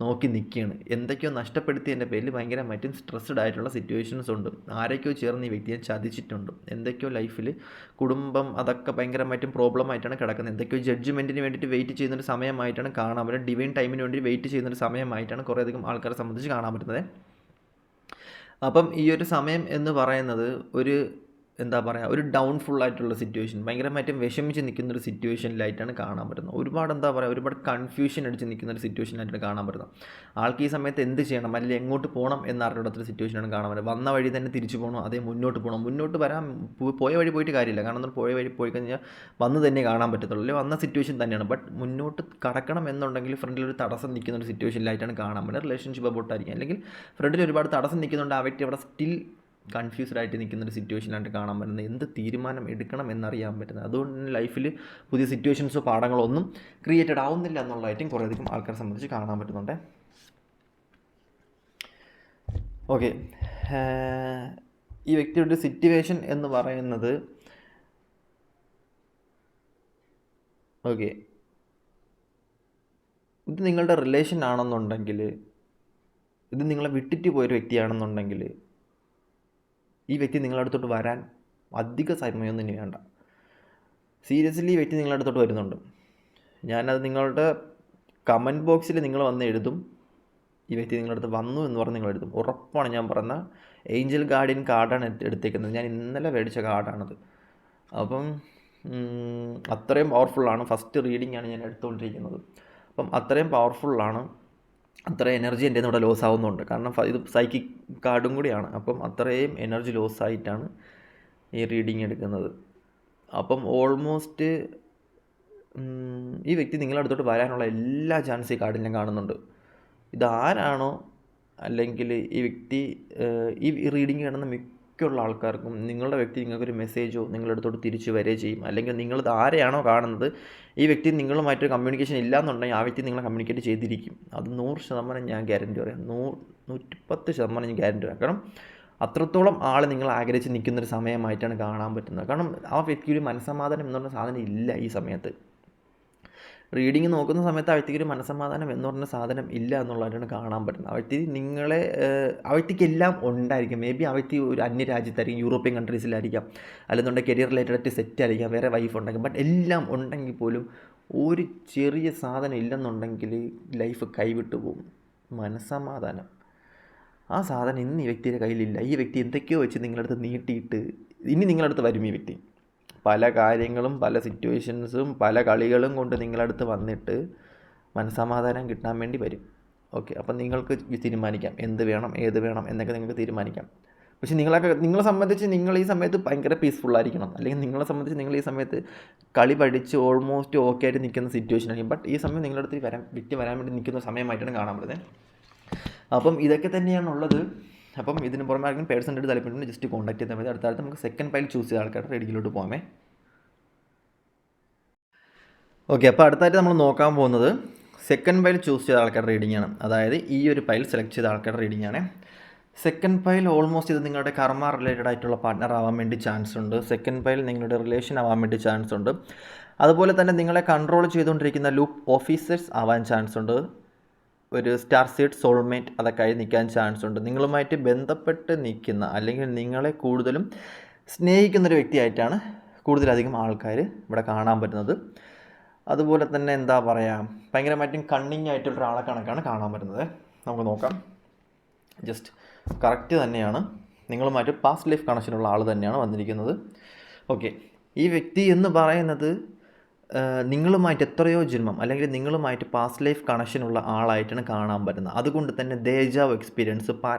നോക്കി നിൽക്കുകയാണ്. എന്തൊക്കെയോ നഷ്ടപ്പെടുത്തിയതിൻ്റെ പേരിൽ ഭയങ്കരമായിട്ടും സ്ട്രെസ്ഡ് ആയിട്ടുള്ള സിറ്റുവേഷൻസ് ഉണ്ട്. ആരൊക്കെയോ ചേർന്ന് ഈ വ്യക്തിയെ ചതിച്ചിട്ടുണ്ട്. എന്തൊക്കെയോ ലൈഫിൽ കുടുംബം അതൊക്കെ ഭയങ്കരമായിട്ടും പ്രോബ്ലമായിട്ടാണ് കിടക്കുന്നത്. എന്തൊക്കെയോ ജഡ്ജ്മെൻറ്റിന് വേണ്ടിയിട്ട് വെയിറ്റ് ചെയ്യുന്നൊരു സമയമായിട്ടാണ് കാണാൻ പറ്റുന്നത്. ഡിവൈൻ ടൈമിന് വേണ്ടി വെയിറ്റ് ചെയ്യുന്നൊരു സമയമായിട്ടാണ് കുറേയധികം ആൾക്കാരെ സംബന്ധിച്ച് കാണാൻ പറ്റുന്നത്. അപ്പം ഈ ഒരു സമയം എന്ന് പറയുന്നത് ഒരു എന്താ പറയുക ഒരു ഡൗൺഫുള്ളായിട്ടുള്ള സിറ്റുവേഷൻ, ഭയങ്കരമായിട്ടും വിഷമിച്ച് നിൽക്കുന്നൊരു സിറ്റുവേഷനിലായിട്ടാണ് കാണാൻ പറ്റുന്നത്. ഒരുപാട് എന്താ പറയുക ഒരുപാട് കൺഫ്യൂഷൻ അടിച്ച് നിൽക്കുന്നൊരു സിറ്റുവേഷനായിട്ടാണ് കാണാൻ പറ്റുന്നത്. ആൾക്ക് ഈ സമയത്ത് എന്ത് ചെയ്യണം അല്ലെങ്കിൽ എങ്ങോട്ട് പോകണം എന്നറിയാത്തൊരു സിറ്റുവേഷനാണ് കാണാൻ പറ്റുന്നത്. വന്ന വഴി തന്നെ തിരിച്ചു പോകണോ അതേ മുന്നോട്ട് പോകണം, മുന്നോട്ട് വരാൻ പോയ വഴി പോയിട്ട് കാര്യമില്ല. കാരണം പോയ വഴി പോയി കഴിഞ്ഞാൽ വന്ന് തന്നെ കാണാൻ പറ്റത്തുള്ളൂ, അല്ലെങ്കിൽ വന്ന സിറ്റുവേഷൻ തന്നെയാണ്. ബട്ട് മുന്നോട്ട് കടക്കണം എന്നുണ്ടെങ്കിൽ ഫ്രണ്ടിലൊരു തടസ്സം നിൽക്കുന്ന ഒരു സിറ്റുവേഷനിലായിട്ടാണ് കാണാൻ പറ്റുന്നത്. റിലേഷൻഷിപ്പ് അബൌട്ടായിരിക്കും, അല്ലെങ്കിൽ ഫ്രണ്ടിൽ ഒരുപാട് തടസ്സം നിൽക്കുന്നുണ്ട്, ആ വ്യക്തി അവിടെ സ്റ്റിൽ കൺഫ്യൂസ്ഡ് ആയിട്ട് നിൽക്കുന്നൊരു സിറ്റുവേഷനായിട്ട് കാണാൻ പറ്റുന്നത്. എന്ത് തീരുമാനം എടുക്കണം എന്നറിയാൻ പറ്റുന്നത്. അതുകൊണ്ട് തന്നെ ലൈഫിൽ പുതിയ സിറ്റുവേഷൻസോ പാഠങ്ങളോ ഒന്നും ക്രിയേറ്റഡ് ആവുന്നില്ല എന്നുള്ളതായിട്ടും കുറേയധികം ആൾക്കാരെ സംബന്ധിച്ച് കാണാൻ പറ്റുന്നുണ്ട്. ഓക്കെ, ഈ വ്യക്തിയുടെ സിറ്റുവേഷൻ എന്ന് പറയുന്നത് ഓക്കെ ഇത് നിങ്ങളുടെ റിലേഷൻ ആണെന്നുണ്ടെങ്കിൽ, ഇത് നിങ്ങളെ വിട്ടിട്ട് പോയൊരു വ്യക്തിയാണെന്നുണ്ടെങ്കിൽ ഈ വ്യക്തി നിങ്ങളുടെ അടുത്തോട്ട് വരാൻ അധിക സമയമൊന്നും ഇനി വേണ്ട. സീരിയസ്ലി ഈ വ്യക്തി നിങ്ങളുടെ അടുത്തോട്ട് വരുന്നുണ്ട്. ഞാനത് നിങ്ങളുടെ കമൻറ്റ് ബോക്സിൽ നിങ്ങൾ വന്ന് എഴുതും, ഈ വ്യക്തി നിങ്ങളുടെ അടുത്ത് വന്നു എന്ന് പറഞ്ഞ് നിങ്ങൾ എഴുതും. ഉറപ്പാണ് ഞാൻ പറഞ്ഞ ഏഞ്ചൽ ഗാർഡിയൻ കാർഡാണ് എടുത്തേക്കുന്നത്. ഞാൻ ഇന്നലെ മേടിച്ച കാർഡാണത്. അപ്പം അത്രയും പവർഫുള്ളാണ്. ഫസ്റ്റ് റീഡിംഗ് ആണ് ഞാൻ എടുത്തുകൊണ്ടിരിക്കുന്നത്. അപ്പം അത്രയും പവർഫുള്ളാണ്, അത്ര എനർജി എൻ്റെ ഇവിടെ ലോസ് ആവുന്നുണ്ട്. കാരണം ഇത് സൈക്കിക് കാർഡും കൂടിയാണ്. അപ്പം അത്രയും എനർജി ലോസ് ആയിട്ടാണ് ഈ റീഡിങ് എടുക്കുന്നത്. അപ്പം ഓൾമോസ്റ്റ് ഈ വ്യക്തി നിങ്ങളുടെ അടുത്തോട്ട് വരാനുള്ള എല്ലാ ചാൻസ് ഈ കാർഡിൽ ഞാൻ കാണുന്നുണ്ട്. ഇതാരാണോ അല്ലെങ്കിൽ ഈ വ്യക്തി ഈ റീഡിങ് കാണുന്ന മിക്കുള്ള ആൾക്കാർക്കും നിങ്ങളുടെ വ്യക്തി നിങ്ങൾക്കൊരു മെസ്സേജോ നിങ്ങളുടെ അടുത്തോട്ട് തിരിച്ച് വരികയോ ചെയ്യും. അല്ലെങ്കിൽ നിങ്ങൾ ആരെയാണോ കാണുന്നത് ഈ വ്യക്തി നിങ്ങളുമായിട്ട് കമ്മ്യൂണിക്കേഷൻ ഇല്ലയെന്നുണ്ടെങ്കിൽ ആ വ്യക്തി നിങ്ങളെ കമ്മ്യൂണിക്കേറ്റ് ചെയ്തിരിക്കും. അത് 100% ഞാൻ ഗ്യാരൻറ്റി പറയാം. 110% ഞാൻ ഗ്യാരൻറ്റി പറയാം. കാരണം അത്രത്തോളം ആൾ നിങ്ങൾ ആഗ്രഹിച്ച് നിൽക്കുന്നൊരു സമയമായിട്ടാണ് കാണാൻ പറ്റുന്നത്. കാരണം ആ വ്യക്തിക്ക് ഒരു മനസ്സമാധാനം എന്ന് പറഞ്ഞ സാധനം ഇല്ല ഈ സമയത്ത്. റീഡിങ് നോക്കുന്ന സമയത്ത് ആ വ്യക്തിക്ക് ഒരു മനസ്സമാധാനം എന്ന് പറഞ്ഞ സാധനം ഇല്ല എന്നുള്ളതായിട്ടാണ് കാണാൻ പറ്റുന്നത്. ആ വ്യക്തി ആ വ്യക്തിക്ക് എല്ലാം ഉണ്ടായിരിക്കും. മേ ബി ആ വ്യക്തി ഒരു അന്യരാജ്യത്തായിരിക്കും, യൂറോപ്യൻ കൺട്രീസിലായിരിക്കാം, അല്ലെന്നുണ്ടെങ്കിൽ കരിയർ റിലേറ്റഡ് ആയിട്ട് സെറ്റ് ആയിരിക്കാം, വേറെ വൈഫ് ഉണ്ടായിരിക്കും. ബട്ട് എല്ലാം ഉണ്ടെങ്കിൽ പോലും ഒരു ചെറിയ സാധനം ഇല്ലെന്നുണ്ടെങ്കിൽ ലൈഫ് കൈവിട്ടു പോകും. മനസ്സമാധാനം, ആ സാധനം ഇന്ന് ഈ വ്യക്തിയുടെ കയ്യിലില്ല. ഈ വ്യക്തി എന്തൊക്കെയോ വെച്ച് നിങ്ങളടുത്ത് നീട്ടിയിട്ട് ഇനി നിങ്ങളടുത്ത് വരും. ഈ വ്യക്തി പല കാര്യങ്ങളും പല സിറ്റുവേഷൻസും പല കളികളും കൊണ്ട് നിങ്ങളടുത്ത് വന്നിട്ട് മനസ്സമാധാനം കിട്ടാൻ വേണ്ടി വരും. ഓക്കെ, അപ്പം നിങ്ങൾക്ക് തീരുമാനിക്കാം എന്ത് വേണം ഏത് വേണം എന്നൊക്കെ നിങ്ങൾക്ക് തീരുമാനിക്കാം. പക്ഷേ നിങ്ങളെ സംബന്ധിച്ച് നിങ്ങൾ ഈ സമയത്ത് ഭയങ്കര പീസ്ഫുള്ളായിരിക്കണം, അല്ലെങ്കിൽ നിങ്ങളെ സംബന്ധിച്ച് നിങ്ങൾ ഈ സമയത്ത് കളി പഠിച്ച് ഓൾമോസ്റ്റ് ഓക്കെ ആയിട്ട് നിൽക്കുന്ന സിറ്റുവേഷൻ ആയിരിക്കും. ബട്ട് ഈ സമയം നിങ്ങളുടെ അടുത്ത് വിറ്റ് വരാൻ വേണ്ടി നിൽക്കുന്ന സമയമായിട്ടാണ് കാണാൻ പറ്റുന്നത്. അപ്പം ഇതൊക്കെ തന്നെയാണുള്ളത്. അപ്പം ഇതിന് പുറമെ ആർക്കും പേഴ്സണായിട്ട് താല്പര്യം ജസ്റ്റ് കോൺടാക്ട് ചെയ്താൽ മതി. അടുത്ത നമുക്ക് സെക്കൻഡ് പൈൽ ചൂസ് ചെയ്ത ആൾക്കാരുടെ റീഡിങ്ങിലോട്ട് പോകാമേ. ഓക്കെ, അപ്പോൾ അടുത്തായിട്ട് നമ്മൾ നോക്കാൻ പോകുന്നത് സെക്കൻഡ് പൈൽ ചൂസ് ചെയ്ത ആൾക്കാരുടെ റീഡിംഗ് ആണ്. അതായത് ഈ ഒരു പൈൽ സെലക്ട് ചെയ്ത ആൾക്കാരുടെ റീഡിംഗ് ആണ്. സെക്കൻഡ് പൈൽ ഓൾമോസ്റ്റ് ഇത് നിങ്ങളുടെ കർമ്മ റിലേറ്റഡ് ആയിട്ടുള്ള പാർട്ട്ണർ ആവാൻ വേണ്ടി ചാൻസ് ഉണ്ട്. സെക്കൻഡ് പൈൽ നിങ്ങളുടെ റിലേഷൻ ആവാൻ വേണ്ടി ചാൻസ് ഉണ്ട്. അതുപോലെ തന്നെ നിങ്ങളെ കൺട്രോൾ ചെയ്തുകൊണ്ടിരിക്കുന്ന ലൂപ്പ് ഓഫീസേഴ്സ് ആവാൻ ചാൻസ് ഉണ്ട്. ഒരു സ്റ്റാർ സീഡ് സോൾമേറ്റ് അതൊക്കെ ആയി നിൽക്കാൻ ചാൻസ് ഉണ്ട്. നിങ്ങളുമായിട്ട് ബന്ധപ്പെട്ട് നിൽക്കുന്ന അല്ലെങ്കിൽ നിങ്ങളെ കൂടുതലും സ്നേഹിക്കുന്നൊരു വ്യക്തിയായിട്ടാണ് കൂടുതലധികം ആൾക്കാർ ഇവിടെ കാണാൻ പറ്റുന്നത്. അതുപോലെ തന്നെ എന്താ പറയുക, ഭയങ്കരമായിട്ടും കണ്ണിങ് ആയിട്ടുള്ള ഒരാളെ കണക്കാണ് കാണാൻ പറ്റുന്നത്. നമുക്ക് നോക്കാം. ജസ്റ്റ് കറക്റ്റ് തന്നെയാണ്, നിങ്ങളുമായിട്ട് പാസ്റ്റ് ലൈഫ് കണക്ഷനുള്ള ആൾ തന്നെയാണ് വന്നിരിക്കുന്നത്. ഓക്കെ, ഈ വ്യക്തി എന്ന് പറയുന്നത് നിങ്ങളുമായിട്ട് എത്രയോ ജന്മം അല്ലെങ്കിൽ നിങ്ങളുമായിട്ട് പാസ്റ്റ് ലൈഫ് കണക്ഷനുള്ള ആളായിട്ടാണ് കാണാൻ പറ്റുന്നത്. അതുകൊണ്ട് തന്നെ ദേജാവ് എക്സ്പീരിയൻസ്,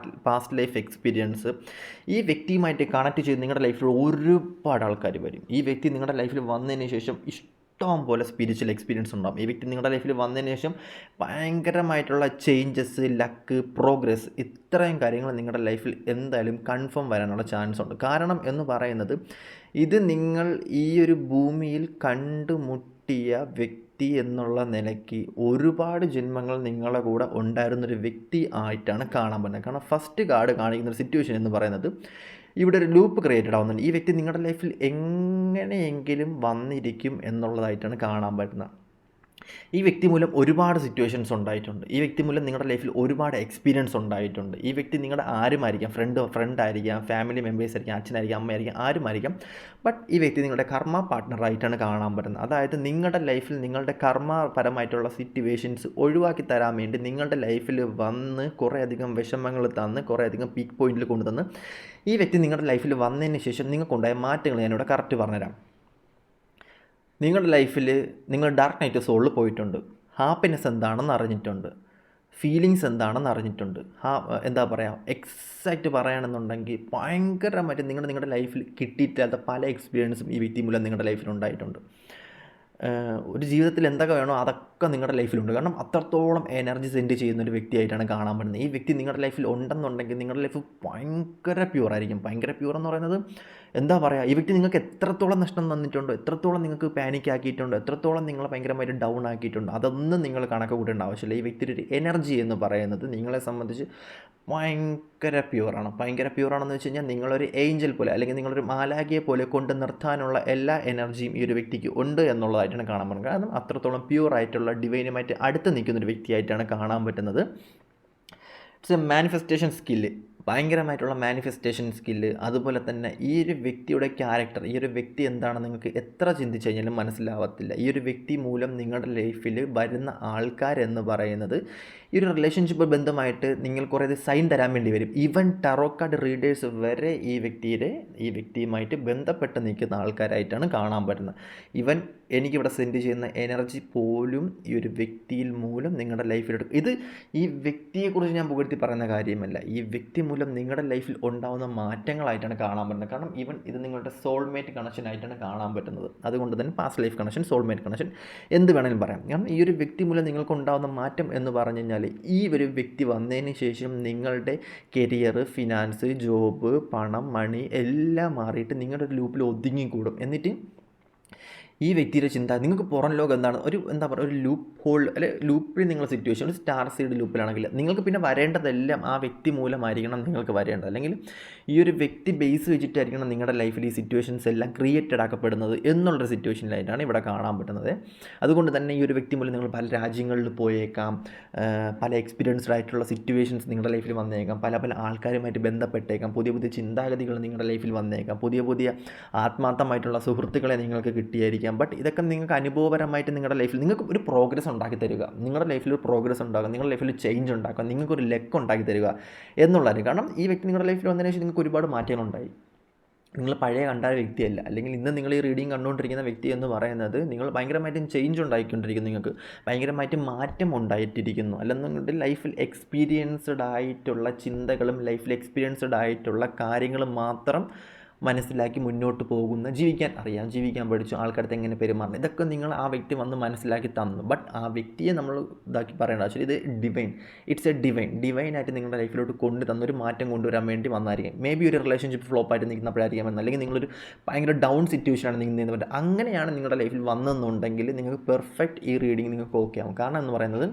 പാസ്റ്റ് ലൈഫ് എക്സ്പീരിയൻസ് ഈ വ്യക്തിയുമായിട്ട് കണക്ട് ചെയ്ത് നിങ്ങളുടെ ലൈഫിൽ ഒരുപാട് ആൾക്കാർ വരും. ഈ വ്യക്തി നിങ്ങളുടെ ലൈഫിൽ വന്നതിന് ശേഷം ഇഷ്ടം പോലെ സ്പിരിച്വൽ എക്സ്പീരിയൻസ് ഉണ്ടാകും. ഈ വ്യക്തി നിങ്ങളുടെ ലൈഫിൽ വന്നതിന് ശേഷം ഭയങ്കരമായിട്ടുള്ള ചേഞ്ചസ്, ലക്ക്, പ്രോഗ്രസ് ഇത്രയും കാര്യങ്ങൾ നിങ്ങളുടെ ലൈഫിൽ എന്തായാലും കൺഫേം വരാനുള്ള ചാൻസ് ഉണ്ട്. കാരണം എന്ന് പറയുന്നത് ഇത് നിങ്ങൾ ഈ ഒരു ഭൂമിയിൽ കണ്ടുമുട്ടിയ വ്യക്തി എന്നുള്ള നിലയ്ക്ക് ഒരുപാട് ജന്മങ്ങൾ നിങ്ങളുടെ കൂടെ ഉണ്ടായിരുന്നൊരു വ്യക്തി ആയിട്ടാണ് കാണാൻ പറ്റുന്നത്. കാരണം ഫസ്റ്റ് കാർഡ് കാണിക്കുന്നൊരു സിറ്റുവേഷൻ എന്ന് പറയുന്നത് ഇവിടെ ഒരു ലൂപ്പ് ക്രിയേറ്റഡ് ആവുന്നുണ്ട്. ഈ വ്യക്തി നിങ്ങളുടെ ലൈഫിൽ എങ്ങനെയെങ്കിലും വന്നിരിക്കും എന്നുള്ളതായിട്ടാണ് കാണാൻ പറ്റുന്നത്. ഈ വ്യക്തി മൂലം ഒരുപാട് സിറ്റുവേഷൻസ് ഉണ്ടായിട്ടുണ്ട്. ഈ വ്യക്തി മൂലം നിങ്ങളുടെ ലൈഫിൽ ഒരുപാട് എക്സ്പീരിയൻസ് ഉണ്ടായിട്ടുണ്ട്. ഈ വ്യക്തി നിങ്ങളുടെ ആരുമായിരിക്കാം, ഫ്രണ്ട് ആയിരിക്കാം, ഫാമിലി മെമ്പേഴ്സ് ആയിരിക്കാം, അച്ഛനായിരിക്കാം, അമ്മയായിരിക്കാം, ആരുമായിരിക്കാം. ബട്ട് ഈ വ്യക്തി നിങ്ങളുടെ കർമ്മ പാർട്ട്ണറായിട്ടാണ് കാണാൻ പറ്റുന്നത്. അതായത് നിങ്ങളുടെ ലൈഫിൽ നിങ്ങളുടെ കർമ്മപരമായിട്ടുള്ള സിറ്റുവേഷൻസ് ഒഴിവാക്കി തരാൻ വേണ്ടി നിങ്ങളുടെ ലൈഫിൽ വന്ന് കുറേയധികം വിഷമങ്ങൾ തന്ന് കുറേയധികം പീക്ക് പോയിന്റിൽ കൊണ്ടുതന്ന് ഈ വ്യക്തി നിങ്ങളുടെ ലൈഫിൽ വന്നതിന് ശേഷം നിങ്ങൾക്കുണ്ടായ മാറ്റങ്ങൾ ഞാനിവിടെ കറക്റ്റ് പറഞ്ഞുതരാം. നിങ്ങളുടെ ലൈഫിൽ നിങ്ങൾ ഡാർക്ക് നൈറ്റ് സോളിൽ പോയിട്ടുണ്ട്. ഹാപ്പിനെസ് എന്താണെന്ന് അറിഞ്ഞിട്ടുണ്ട്. ഫീലിങ്സ് എന്താണെന്ന് അറിഞ്ഞിട്ടുണ്ട്. എന്താ പറയുക, എക്സാക്റ്റ് പറയുകയാണെന്നുണ്ടെങ്കിൽ ഭയങ്കരമായിട്ട് നിങ്ങളുടെ ലൈഫിൽ കിട്ടിയിട്ടില്ലാത്ത പല എക്സ്പീരിയൻസും ഈ വ്യക്തി മൂലം നിങ്ങളുടെ ലൈഫിൽ ഉണ്ടായിട്ടുണ്ട്. ഒരു ജീവിതത്തിൽ എന്തൊക്കെ വേണോ അതൊക്കെ നിങ്ങളുടെ ലൈഫിലുണ്ട്. കാരണം അത്രത്തോളം എനർജി സെൻഡ് ചെയ്യുന്നൊരു വ്യക്തിയായിട്ടാണ് കാണാൻ പറ്റുന്നത്. ഈ വ്യക്തി നിങ്ങളുടെ ലൈഫിൽ ഉണ്ടെന്നുണ്ടെങ്കിൽ നിങ്ങളുടെ ലൈഫ് ഭയങ്കര പ്യുവറായിരിക്കും. ഭയങ്കര പ്യുവർ എന്ന് പറയുന്നത് എന്താ പറയുക, ഈ വ്യക്തി നിങ്ങൾക്ക് എത്രത്തോളം നഷ്ടം തന്നിട്ടുണ്ടോ, എത്രത്തോളം നിങ്ങൾക്ക് പാനിക് ആക്കിയിട്ടുണ്ടോ, എത്രത്തോളം നിങ്ങളെ ഭയങ്കരമായിട്ട് ഡൗൺ ആക്കിയിട്ടുണ്ടോ, അതൊന്നും നിങ്ങൾ കണക്ക് കൂട്ടേണ്ട ആവശ്യമില്ല. ഈ വ്യക്തിയുടെ ഒരു എനർജി എന്ന് പറയുന്നത് നിങ്ങളെ സംബന്ധിച്ച് ഭയങ്കര പ്യുവറാണ്. ഭയങ്കര പ്യുവറാണെന്ന് വെച്ച് കഴിഞ്ഞാൽ നിങ്ങളൊരു ഏഞ്ചൽ പോലെ അല്ലെങ്കിൽ നിങ്ങളൊരു മാലാഖയെ പോലെ കൊണ്ട് നിർത്താനുള്ള എല്ലാ എനർജിയും ഈ ഒരു വ്യക്തിക്ക് ഉണ്ട് എന്നുള്ളതായിട്ടാണ് കാണാൻ പറ്റുന്നത്. കാരണം അത്രത്തോളം പ്യുവറായിട്ടുള്ള ഡിവൈനുമായിട്ട് അടുത്ത് നിൽക്കുന്നൊരു വ്യക്തിയായിട്ടാണ് കാണാൻ പറ്റുന്നത്. ഇറ്റ്സ് എ മാനിഫെസ്റ്റേഷൻ സ്കില്ല്, ഭയങ്കരമായിട്ടുള്ള മാനിഫെസ്റ്റേഷൻ സ്കില്ല്. അതുപോലെ തന്നെ ഈ ഒരു വ്യക്തിയുടെ ക്യാരക്ടർ, ഈ ഒരു വ്യക്തി എന്താണെന്ന് നിങ്ങൾക്ക് എത്ര ചിന്തിച്ച് കഴിഞ്ഞാലും മനസ്സിലാവത്തില്ല. ഈ ഒരു വ്യക്തി മൂലം നിങ്ങളുടെ ലൈഫിൽ വരുന്ന ആൾക്കാരെന്ന് പറയുന്നത് ഈ ഒരു റിലേഷൻഷിപ്പ് ബന്ധമായിട്ട് നിങ്ങൾ കുറേ സൈൻ തരാൻ വേണ്ടി വരും. ഈവൻ ടാറോ കാർഡ് റീഡേഴ്സ് വരെ ഈ വ്യക്തിയുമായിട്ട് ബന്ധപ്പെട്ട് നിൽക്കുന്ന ആൾക്കാരായിട്ടാണ് കാണാൻ പറ്റുന്നത്. ഈവൻ എനിക്കിവിടെ സെൻഡ് ചെയ്യുന്ന എനർജി പോലും ഈ ഒരു വ്യക്തിയിൽ മൂലം നിങ്ങളുടെ ലൈഫിലെടുക്കും. ഇത് ഈ വ്യക്തിയെക്കുറിച്ച് ഞാൻ പുകഴ്ത്തി പറയുന്ന കാര്യമല്ല, ഈ വ്യക്തി മൂലം നിങ്ങളുടെ ലൈഫിൽ ഉണ്ടാകുന്ന മാറ്റങ്ങളായിട്ടാണ് കാണാൻ പറ്റുന്നത്. കാരണം ഈവൻ ഇത് നിങ്ങളുടെ സോൾമേറ്റ് കണക്ഷൻ ആയിട്ടാണ് കാണാൻ പറ്റുന്നത്. അതുകൊണ്ട് തന്നെ past life connection, soulmate connection എന്ത് വേണമെങ്കിലും പറയാം. കാരണം ഈ ഒരു വ്യക്തി മൂലം നിങ്ങൾക്ക് ഉണ്ടാകുന്ന മാറ്റം എന്ന് പറഞ്ഞു കഴിഞ്ഞാൽ ഈ ഒരു വ്യക്തി വന്നതിന് ശേഷം നിങ്ങളുടെ കരിയർ, ഫിനാൻസ്, ജോബ്, പണം, മണി എല്ലാം മാറിയിട്ട് നിങ്ങളുടെ ഒരു ലൂപ്പിൽ ഒതുങ്ങിക്കൂടും. എന്നിട്ട് ഈ വ്യക്തിയുടെ ചിന്ത നിങ്ങൾക്ക് പുറം ലോകം എന്താണ്, ഒരു ലൂപ്പ് ഹോൾ അല്ലെ ലൂപ്പിൽ നിങ്ങളുടെ സിറ്റുവേഷൻ ഒരു സ്റ്റാർ സീഡ് ലൂപ്പിലാണെങ്കിൽ നിങ്ങൾക്ക് പിന്നെ വരേണ്ടതെല്ലാം ആ വ്യക്തി മൂലമായിരിക്കണം നിങ്ങൾക്ക് വരേണ്ടത്. അല്ലെങ്കിൽ ഈ ഒരു വ്യക്തി ബേസ് വെച്ചിട്ടായിരിക്കണം നിങ്ങളുടെ ലൈഫിൽ ഈ സിറ്റുവേഷൻസ് എല്ലാം ക്രിയേറ്റഡ് ആക്കപ്പെടുന്നത് എന്നുള്ളൊരു സിറ്റുവേഷനിലായിട്ടാണ് ഇവിടെ കാണാൻ പറ്റുന്നത്. അതുകൊണ്ട് തന്നെ ഈ ഒരു വ്യക്തി മൂലം നിങ്ങൾ പല രാജ്യങ്ങളിൽ പോയേക്കാം, പല എക്സ്പീരിയൻസ്ഡ് ആയിട്ടുള്ള സിറ്റുവേഷൻസ് നിങ്ങളുടെ ലൈഫിൽ വന്നേക്കാം, പല ആൾക്കാരുമായിട്ട് ബന്ധപ്പെട്ടേക്കാം, പുതിയ ചിന്താഗതികൾ നിങ്ങളുടെ ലൈഫിൽ വന്നേക്കാം, പുതിയ ആത്മാർത്ഥമായിട്ടുള്ള സുഹൃത്തുക്കളെ നിങ്ങൾക്ക് കിട്ടിയായിരിക്കും. ബട്ട് ഇതൊക്കെ നിങ്ങൾക്ക് അനുഭവപരമായിട്ട് നിങ്ങളുടെ ലൈഫിൽ നിങ്ങൾക്ക് ഒരു പ്രോഗ്രസ് ഉണ്ടാക്കി തരിക, നിങ്ങളുടെ ലൈഫിൽ ഒരു പ്രോഗ്രസ് ഉണ്ടാകുക, നിങ്ങളുടെ ലൈഫിൽ ചേഞ്ച് ഉണ്ടാക്കുക, നിങ്ങൾക്കൊരു ലക്ക് ഉണ്ടാക്കി തരിക എന്നുള്ളതാണ്. കാരണം ഈ വ്യക്തി നിങ്ങളുടെ ലൈഫിൽ വന്നതിന് ശേഷം നിങ്ങൾക്ക് ഒരുപാട് മാറ്റങ്ങളുണ്ടായി. നിങ്ങൾ പഴയ കണ്ട വ്യക്തിയല്ല, അല്ലെങ്കിൽ ഇന്ന് നിങ്ങൾ ഈ റീഡിങ് കണ്ടുകൊണ്ടിരിക്കുന്ന വ്യക്തി എന്ന് പറയുന്നത് നിങ്ങൾ ഭയങ്കരമായിട്ടും ചേഞ്ച് ഉണ്ടായിക്കൊണ്ടിരിക്കുന്നു, നിങ്ങൾക്ക് ഭയങ്കരമായിട്ട് മാറ്റം ഉണ്ടായിട്ടിരിക്കുന്നു. അല്ലെന്നുണ്ടെങ്കിൽ ലൈഫിൽ എക്സ്പീരിയൻസ്ഡ് ആയിട്ടുള്ള ചിന്തകളും ലൈഫിൽ എക്സ്പീരിയൻസ്ഡ് ആയിട്ടുള്ള കാര്യങ്ങളും മാത്രം മനസ്സിലാക്കി മുന്നോട്ട് പോകുന്ന, ജീവിക്കാൻ പഠിച്ചു, ആൾക്കാരടുത്ത് എങ്ങനെ പെരുമാറണം, ഇതൊക്കെ നിങ്ങൾ ആ വ്യക്തി വന്ന് മനസ്സിലാക്കി തന്നു. ബട്ട് ആ വ്യക്തിയെ നമ്മൾ ഇതാക്കി പറയേണ്ട ആവശ്യമില്ല. ഇത് ഡിവൈൻ, ഇറ്റ്സ് എ ഡിവൈനായിട്ട് നിങ്ങളുടെ ലൈഫിലോട്ട് കൊണ്ടു തന്നൊരു മാറ്റം കൊണ്ടുവരാൻ വേണ്ടി വന്നതായിരിക്കും. മേ ബി ഒരു റിലേഷൻഷിപ്പ് ഫ്ലോപ്പായിട്ട് നിൽക്കുന്നപ്പോഴായിരിക്കും വന്നത്, അല്ലെങ്കിൽ നിങ്ങളൊരു ഭയങ്കര ഡൗൺ സിറ്റുവേഷനാണ് നിൽക്കുന്നത്. അങ്ങനെയാണ് നിങ്ങളുടെ ലൈഫിൽ വന്നതെന്നുണ്ടെങ്കിൽ നിങ്ങൾക്ക് പെർഫെക്റ്റ് ഈ റീഡിങ് നിങ്ങൾക്ക് ഓക്കെ ആവും. കാരണം എന്ന് പറയുന്നത്,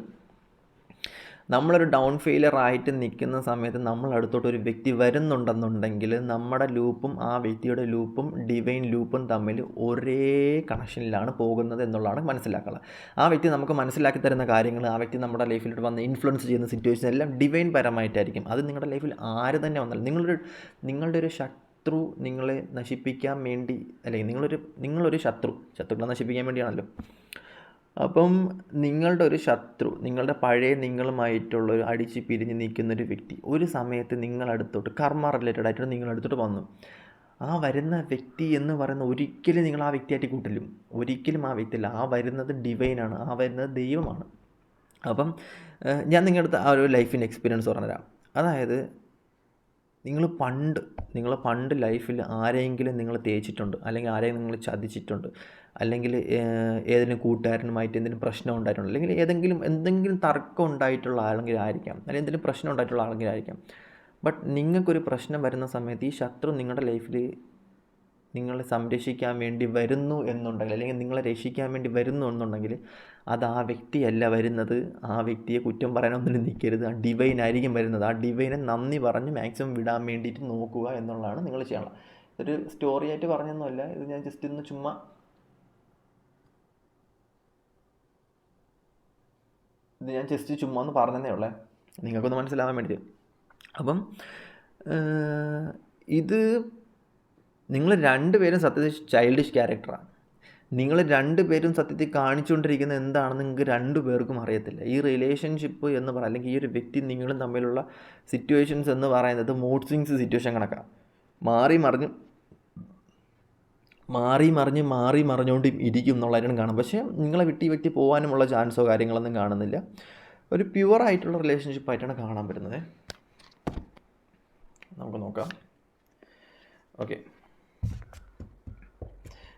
നമ്മളൊരു ഡൗൺ ഫെയിലർ ആയിട്ട് നിൽക്കുന്ന സമയത്ത് നമ്മൾ അടുത്തോട്ട് ഒരു വ്യക്തി വരുന്നുണ്ടെന്നുണ്ടെങ്കിൽ നമ്മുടെ ലൂപ്പും ആ വ്യക്തിയുടെ ലൂപ്പും ഡിവൈൻ ലൂപ്പും തമ്മിൽ ഒരേ കണക്ഷനിലാണ് പോകുന്നത് എന്നുള്ളതാണ് മനസ്സിലാക്കുന്നത്. ആ വ്യക്തി നമുക്ക് മനസ്സിലാക്കി തരുന്ന കാര്യങ്ങൾ, ആ വ്യക്തി നമ്മുടെ ലൈഫിലോട്ട് വന്ന് ഇൻഫ്ലുവൻസ് ചെയ്യുന്ന സിറ്റുവേഷൻ എല്ലാം ഡിവൈൻ പരമായിട്ടായിരിക്കും. അത് നിങ്ങളുടെ ലൈഫിൽ ആര് തന്നെ വന്നാലും, നിങ്ങളുടെ ഒരു ശത്രു നിങ്ങളെ നശിപ്പിക്കാൻ വേണ്ടി, അല്ലെങ്കിൽ നിങ്ങളൊരു ശത്രുക്കളെ നശിപ്പിക്കാൻ വേണ്ടിയാണല്ലോ. അപ്പം നിങ്ങളുടെ ഒരു ശത്രു, നിങ്ങളുടെ പഴയ നിങ്ങളുമായിട്ടുള്ളൊരു അടിച്ച് പിരിഞ്ഞ് നിൽക്കുന്നൊരു വ്യക്തി ഒരു സമയത്ത് നിങ്ങളടുത്തോട്ട് കർമ്മ റിലേറ്റഡ് ആയിട്ട് നിങ്ങളടുത്തോട്ട് വന്നു. ആ വരുന്ന വ്യക്തി എന്ന് പറയുന്ന ഒരിക്കലും നിങ്ങൾ ആ വ്യക്തിയായിട്ട് കൂട്ടില്ലും, ഒരിക്കലും ആ വ്യക്തിയല്ല. ആ വരുന്നത് ഡിവൈനാണ്, ആ വരുന്നത് ദൈവമാണ്. അപ്പം ഞാൻ നിങ്ങളുടെ അടുത്ത് ആ ഒരു ലൈഫിൻ്റെ എക്സ്പീരിയൻസ് പറഞ്ഞുതരാം. അതായത് നിങ്ങൾ പണ്ട് ലൈഫിൽ ആരെങ്കിലും നിങ്ങൾ തേച്ചിട്ടുണ്ട്, അല്ലെങ്കിൽ ആരെയും നിങ്ങൾ ചതിച്ചിട്ടുണ്ട്, അല്ലെങ്കിൽ ഏതെങ്കിലും കൂട്ടുകാരനുമായിട്ട് എന്തെങ്കിലും പ്രശ്നം ഉണ്ടായിട്ടുണ്ട്, അല്ലെങ്കിൽ എന്തെങ്കിലും തർക്കം ഉണ്ടായിട്ടുള്ള ആരെങ്കിലും അല്ലെങ്കിൽ എന്തെങ്കിലും പ്രശ്നം ഉണ്ടായിട്ടുള്ള ആരെങ്കിലും. ബട്ട് നിങ്ങൾക്കൊരു പ്രശ്നം വരുന്ന സമയത്ത് ഈ ശത്രു നിങ്ങളുടെ ലൈഫിൽ നിങ്ങളെ സംരക്ഷിക്കാൻ വേണ്ടി വരുന്നു എന്നുണ്ടെങ്കിൽ, അല്ലെങ്കിൽ നിങ്ങളെ രക്ഷിക്കാൻ വേണ്ടി വരുന്നു എന്നുണ്ടെങ്കിൽ, അത് ആ വ്യക്തിയല്ല വരുന്നത്. ആ വ്യക്തിയെ കുറ്റം പറയാനൊന്നും നിൽക്കരുത്. ആ ഡിവൈൻ ആയിരിക്കും വരുന്നത്. ആ ഡിവൈനെ നന്ദി പറഞ്ഞ് മാക്സിമം വിടാൻ വേണ്ടിയിട്ട് നോക്കുക എന്നുള്ളതാണ് നിങ്ങൾ ചെയ്യണം. ഒരു സ്റ്റോറി ആയിട്ട് പറഞ്ഞൊന്നുമല്ല, ഇത് ഞാൻ ജസ്റ്റ് ചുമ്മാ ഒന്ന് പറഞ്ഞതേ ഉള്ളേ, നിങ്ങൾക്കൊന്ന് മനസ്സിലാവാൻ വേണ്ടിയിട്ട്. അപ്പം ഇത് നിങ്ങൾ രണ്ടുപേരും സത്യത്തിൽ ചൈൽഡിഷ് ക്യാരക്ടറാണ്. നിങ്ങൾ രണ്ടുപേരും സത്യത്തിൽ കാണിച്ചുകൊണ്ടിരിക്കുന്നത് എന്താണെന്ന് നിങ്ങൾക്ക് രണ്ടുപേർക്കും അറിയത്തില്ല. ഈ റിലേഷൻഷിപ്പ് എന്ന് പറയുന്നത്, അല്ലെങ്കിൽ ഈ ഒരു വ്യക്തി നിങ്ങളും തമ്മിലുള്ള സിറ്റുവേഷൻസ് എന്ന് പറയുന്നത് മൂഡ് സ്വിങ്സ് സിറ്റുവേഷൻ കണക്കാണ്. മാറി മറിഞ്ഞുകൊണ്ട് ഇരിക്കും എന്നുള്ളതിനും കാണാം. പക്ഷേ നിങ്ങളെ വിട്ടി വ്യക്തി പോകാനുമുള്ള ചാൻസോ കാര്യങ്ങളൊന്നും കാണുന്നില്ല. ഒരു പ്യുവറായിട്ടുള്ള റിലേഷൻഷിപ്പായിട്ടാണ് കാണാൻ പറ്റുന്നത്. നമുക്ക് നോക്കാം. ഓക്കെ,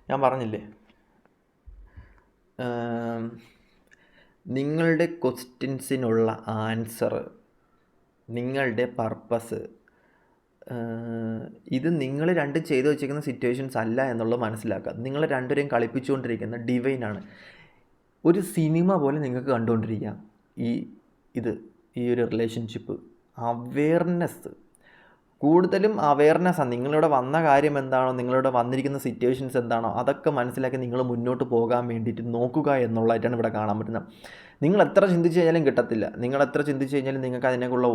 ഞാൻ പറഞ്ഞില്ലേ, നിങ്ങളുടെ ക്വസ്റ്റ്യൻസിനുള്ള ആൻസർ, നിങ്ങളുടെ പർപ്പസ്, ഇത് നിങ്ങൾ രണ്ടും ചെയ്തു വെച്ചിരിക്കുന്ന സിറ്റുവേഷൻസ് അല്ല എന്നുള്ളത് മനസ്സിലാക്കുക. നിങ്ങൾ രണ്ടുപേരെയും കളിപ്പിച്ചുകൊണ്ടിരിക്കുന്ന ഡിവൈനാണ്. ഒരു സിനിമ പോലെ നിങ്ങൾക്ക് കണ്ടുകൊണ്ടിരിക്കാം ഈ ഒരു റിലേഷൻഷിപ്പ്. കൂടുതലും അവെയർനെസ്സാണ്. നിങ്ങളിവിടെ വന്ന കാര്യം എന്താണോ, നിങ്ങളിവിടെ വന്നിരിക്കുന്ന സിറ്റുവേഷൻസ് എന്താണോ, അതൊക്കെ മനസ്സിലാക്കി നിങ്ങൾ മുന്നോട്ട് പോകാൻ വേണ്ടിയിട്ട് നോക്കുക എന്നുള്ളതായിട്ടാണ് ഇവിടെ കാണാൻ പറ്റുന്നത്. നിങ്ങൾ എത്ര ചിന്തിച്ച് കഴിഞ്ഞാലും കിട്ടത്തില്ല. നിങ്ങൾക്ക് അതിനേക്കുള്ള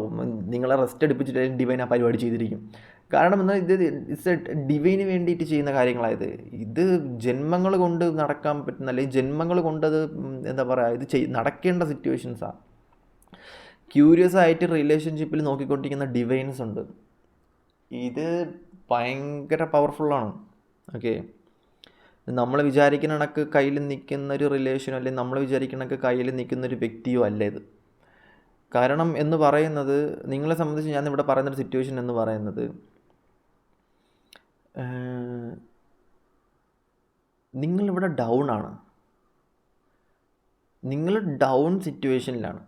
നിങ്ങളെ റെസ്റ്റ് എടുപ്പിച്ചിട്ട് ഡിവൈൻ ആ പരിപാടി ചെയ്തിരിക്കും. കാരണം എന്നാൽ ഇറ്റ്സ് എ ഡിവൈന് വേണ്ടിയിട്ട് ചെയ്യുന്ന കാര്യങ്ങളായത്. ഇത് ജന്മങ്ങൾ കൊണ്ട് നടക്കാൻ പറ്റുന്ന, അല്ലെങ്കിൽ ജന്മങ്ങൾ കൊണ്ടത് നടക്കേണ്ട സിറ്റുവേഷൻസാണ്. ക്യൂരിയസ് ആയിട്ട് റിലേഷൻഷിപ്പിൽ നോക്കിക്കൊണ്ടിരിക്കുന്ന ഡിവൈൻസ് ഉണ്ട്. ഇത് ഭയങ്കര പവർഫുള്ളാണ്. ഓക്കെ, നമ്മൾ വിചാരിക്കുന്ന കണക്ക് കയ്യിൽ നിൽക്കുന്ന ഒരു റിലേഷനോ, അല്ലെങ്കിൽ നമ്മൾ വിചാരിക്കുന്ന കണക്ക് കയ്യിൽ നിൽക്കുന്ന ഒരു വ്യക്തിയോ അല്ല ഇത്. കാരണം എന്ന് പറയുന്നത്, നിങ്ങളെ സംബന്ധിച്ച് ഞാൻ ഇവിടെ പറയുന്നൊരു സിറ്റുവേഷൻ എന്ന് പറയുന്നത്, നിങ്ങളിവിടെ ഡൗൺ ആണ്, നിങ്ങൾ ഡൗൺ സിറ്റുവേഷനിലാണ്.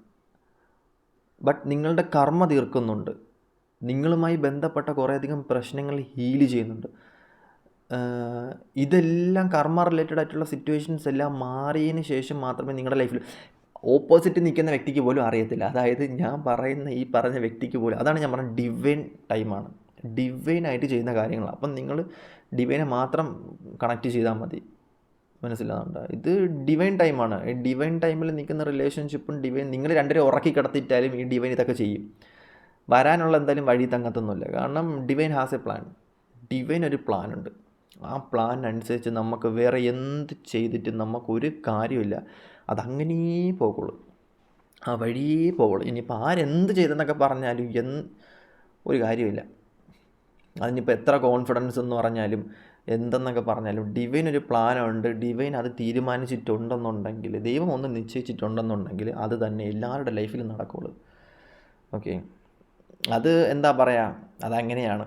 ബട്ട് നിങ്ങളുടെ കർമ്മ തീർക്കുന്നുണ്ട്. നിങ്ങളുമായി ബന്ധപ്പെട്ട കുറേയധികം പ്രശ്നങ്ങൾ ഹീൽ ചെയ്യുന്നുണ്ട്. ഇതെല്ലാം കർമ്മ റിലേറ്റഡ് ആയിട്ടുള്ള സിറ്റുവേഷൻസ് എല്ലാം മാറിയതിന് ശേഷം മാത്രമേ നിങ്ങളുടെ ലൈഫിൽ ഓപ്പോസിറ്റ് നിൽക്കുന്ന വ്യക്തിക്ക് പോലും അറിയത്തില്ല. അതായത് ഞാൻ പറഞ്ഞ വ്യക്തിക്ക് പോലും, അതാണ് ഞാൻ പറഞ്ഞത്, ഡിവൈൻ ടൈമാണ്, ഡിവൈനായിട്ട് ചെയ്യുന്ന കാര്യങ്ങളാണ്. അപ്പം നിങ്ങൾ ഡിവൈനെ മാത്രം കണക്ട് ചെയ്താൽ മതി. മനസ്സിലാകുന്നുണ്ടോ? ഇത് ഡിവൈൻ ടൈമാണ്. ഈ ഡിവൈൻ ടൈമിൽ നിൽക്കുന്ന റിലേഷൻഷിപ്പും ഡിവൈൻ, നിങ്ങൾ രണ്ടുപേരും ഉറക്കി കിടത്തിയിട്ടാലും ഈ ഡിവൈൻ ഇതൊക്കെ ചെയ്യും. വരാനുള്ള എന്തായാലും വഴി തങ്ങത്തൊന്നുമില്ല. കാരണം divine has A plan. Divine ഒരു പ്ലാനുണ്ട്. ആ പ്ലാൻ അനുസരിച്ച് നമുക്ക് വേറെ എന്ത് ചെയ്തിട്ടും നമുക്കൊരു കാര്യമില്ല, അതങ്ങനെ പോകുള്ളൂ, ആ വഴിയേ പോകുള്ളൂ. ഇനിയിപ്പോൾ ആരെന്ത് ചെയ്തെന്നൊക്കെ പറഞ്ഞാലും ഒരു കാര്യമില്ല. അതിനിപ്പോൾ എത്ര കോൺഫിഡൻസ് എന്ന് പറഞ്ഞാലും എന്തെന്നൊക്കെ പറഞ്ഞാലും ഡിവൈൻ ഒരു പ്ലാനുണ്ട്. ഡിവൈൻ അത് തീരുമാനിച്ചിട്ടുണ്ടെന്നുണ്ടെങ്കിൽ, ദൈവം ഒന്ന് നിശ്ചയിച്ചിട്ടുണ്ടെന്നുണ്ടെങ്കിൽ അത് തന്നെ എല്ലാവരുടെ ലൈഫിലും നടക്കുള്ളൂ. ഓക്കെ, അത് എന്താ പറയുക, അതങ്ങനെയാണ്.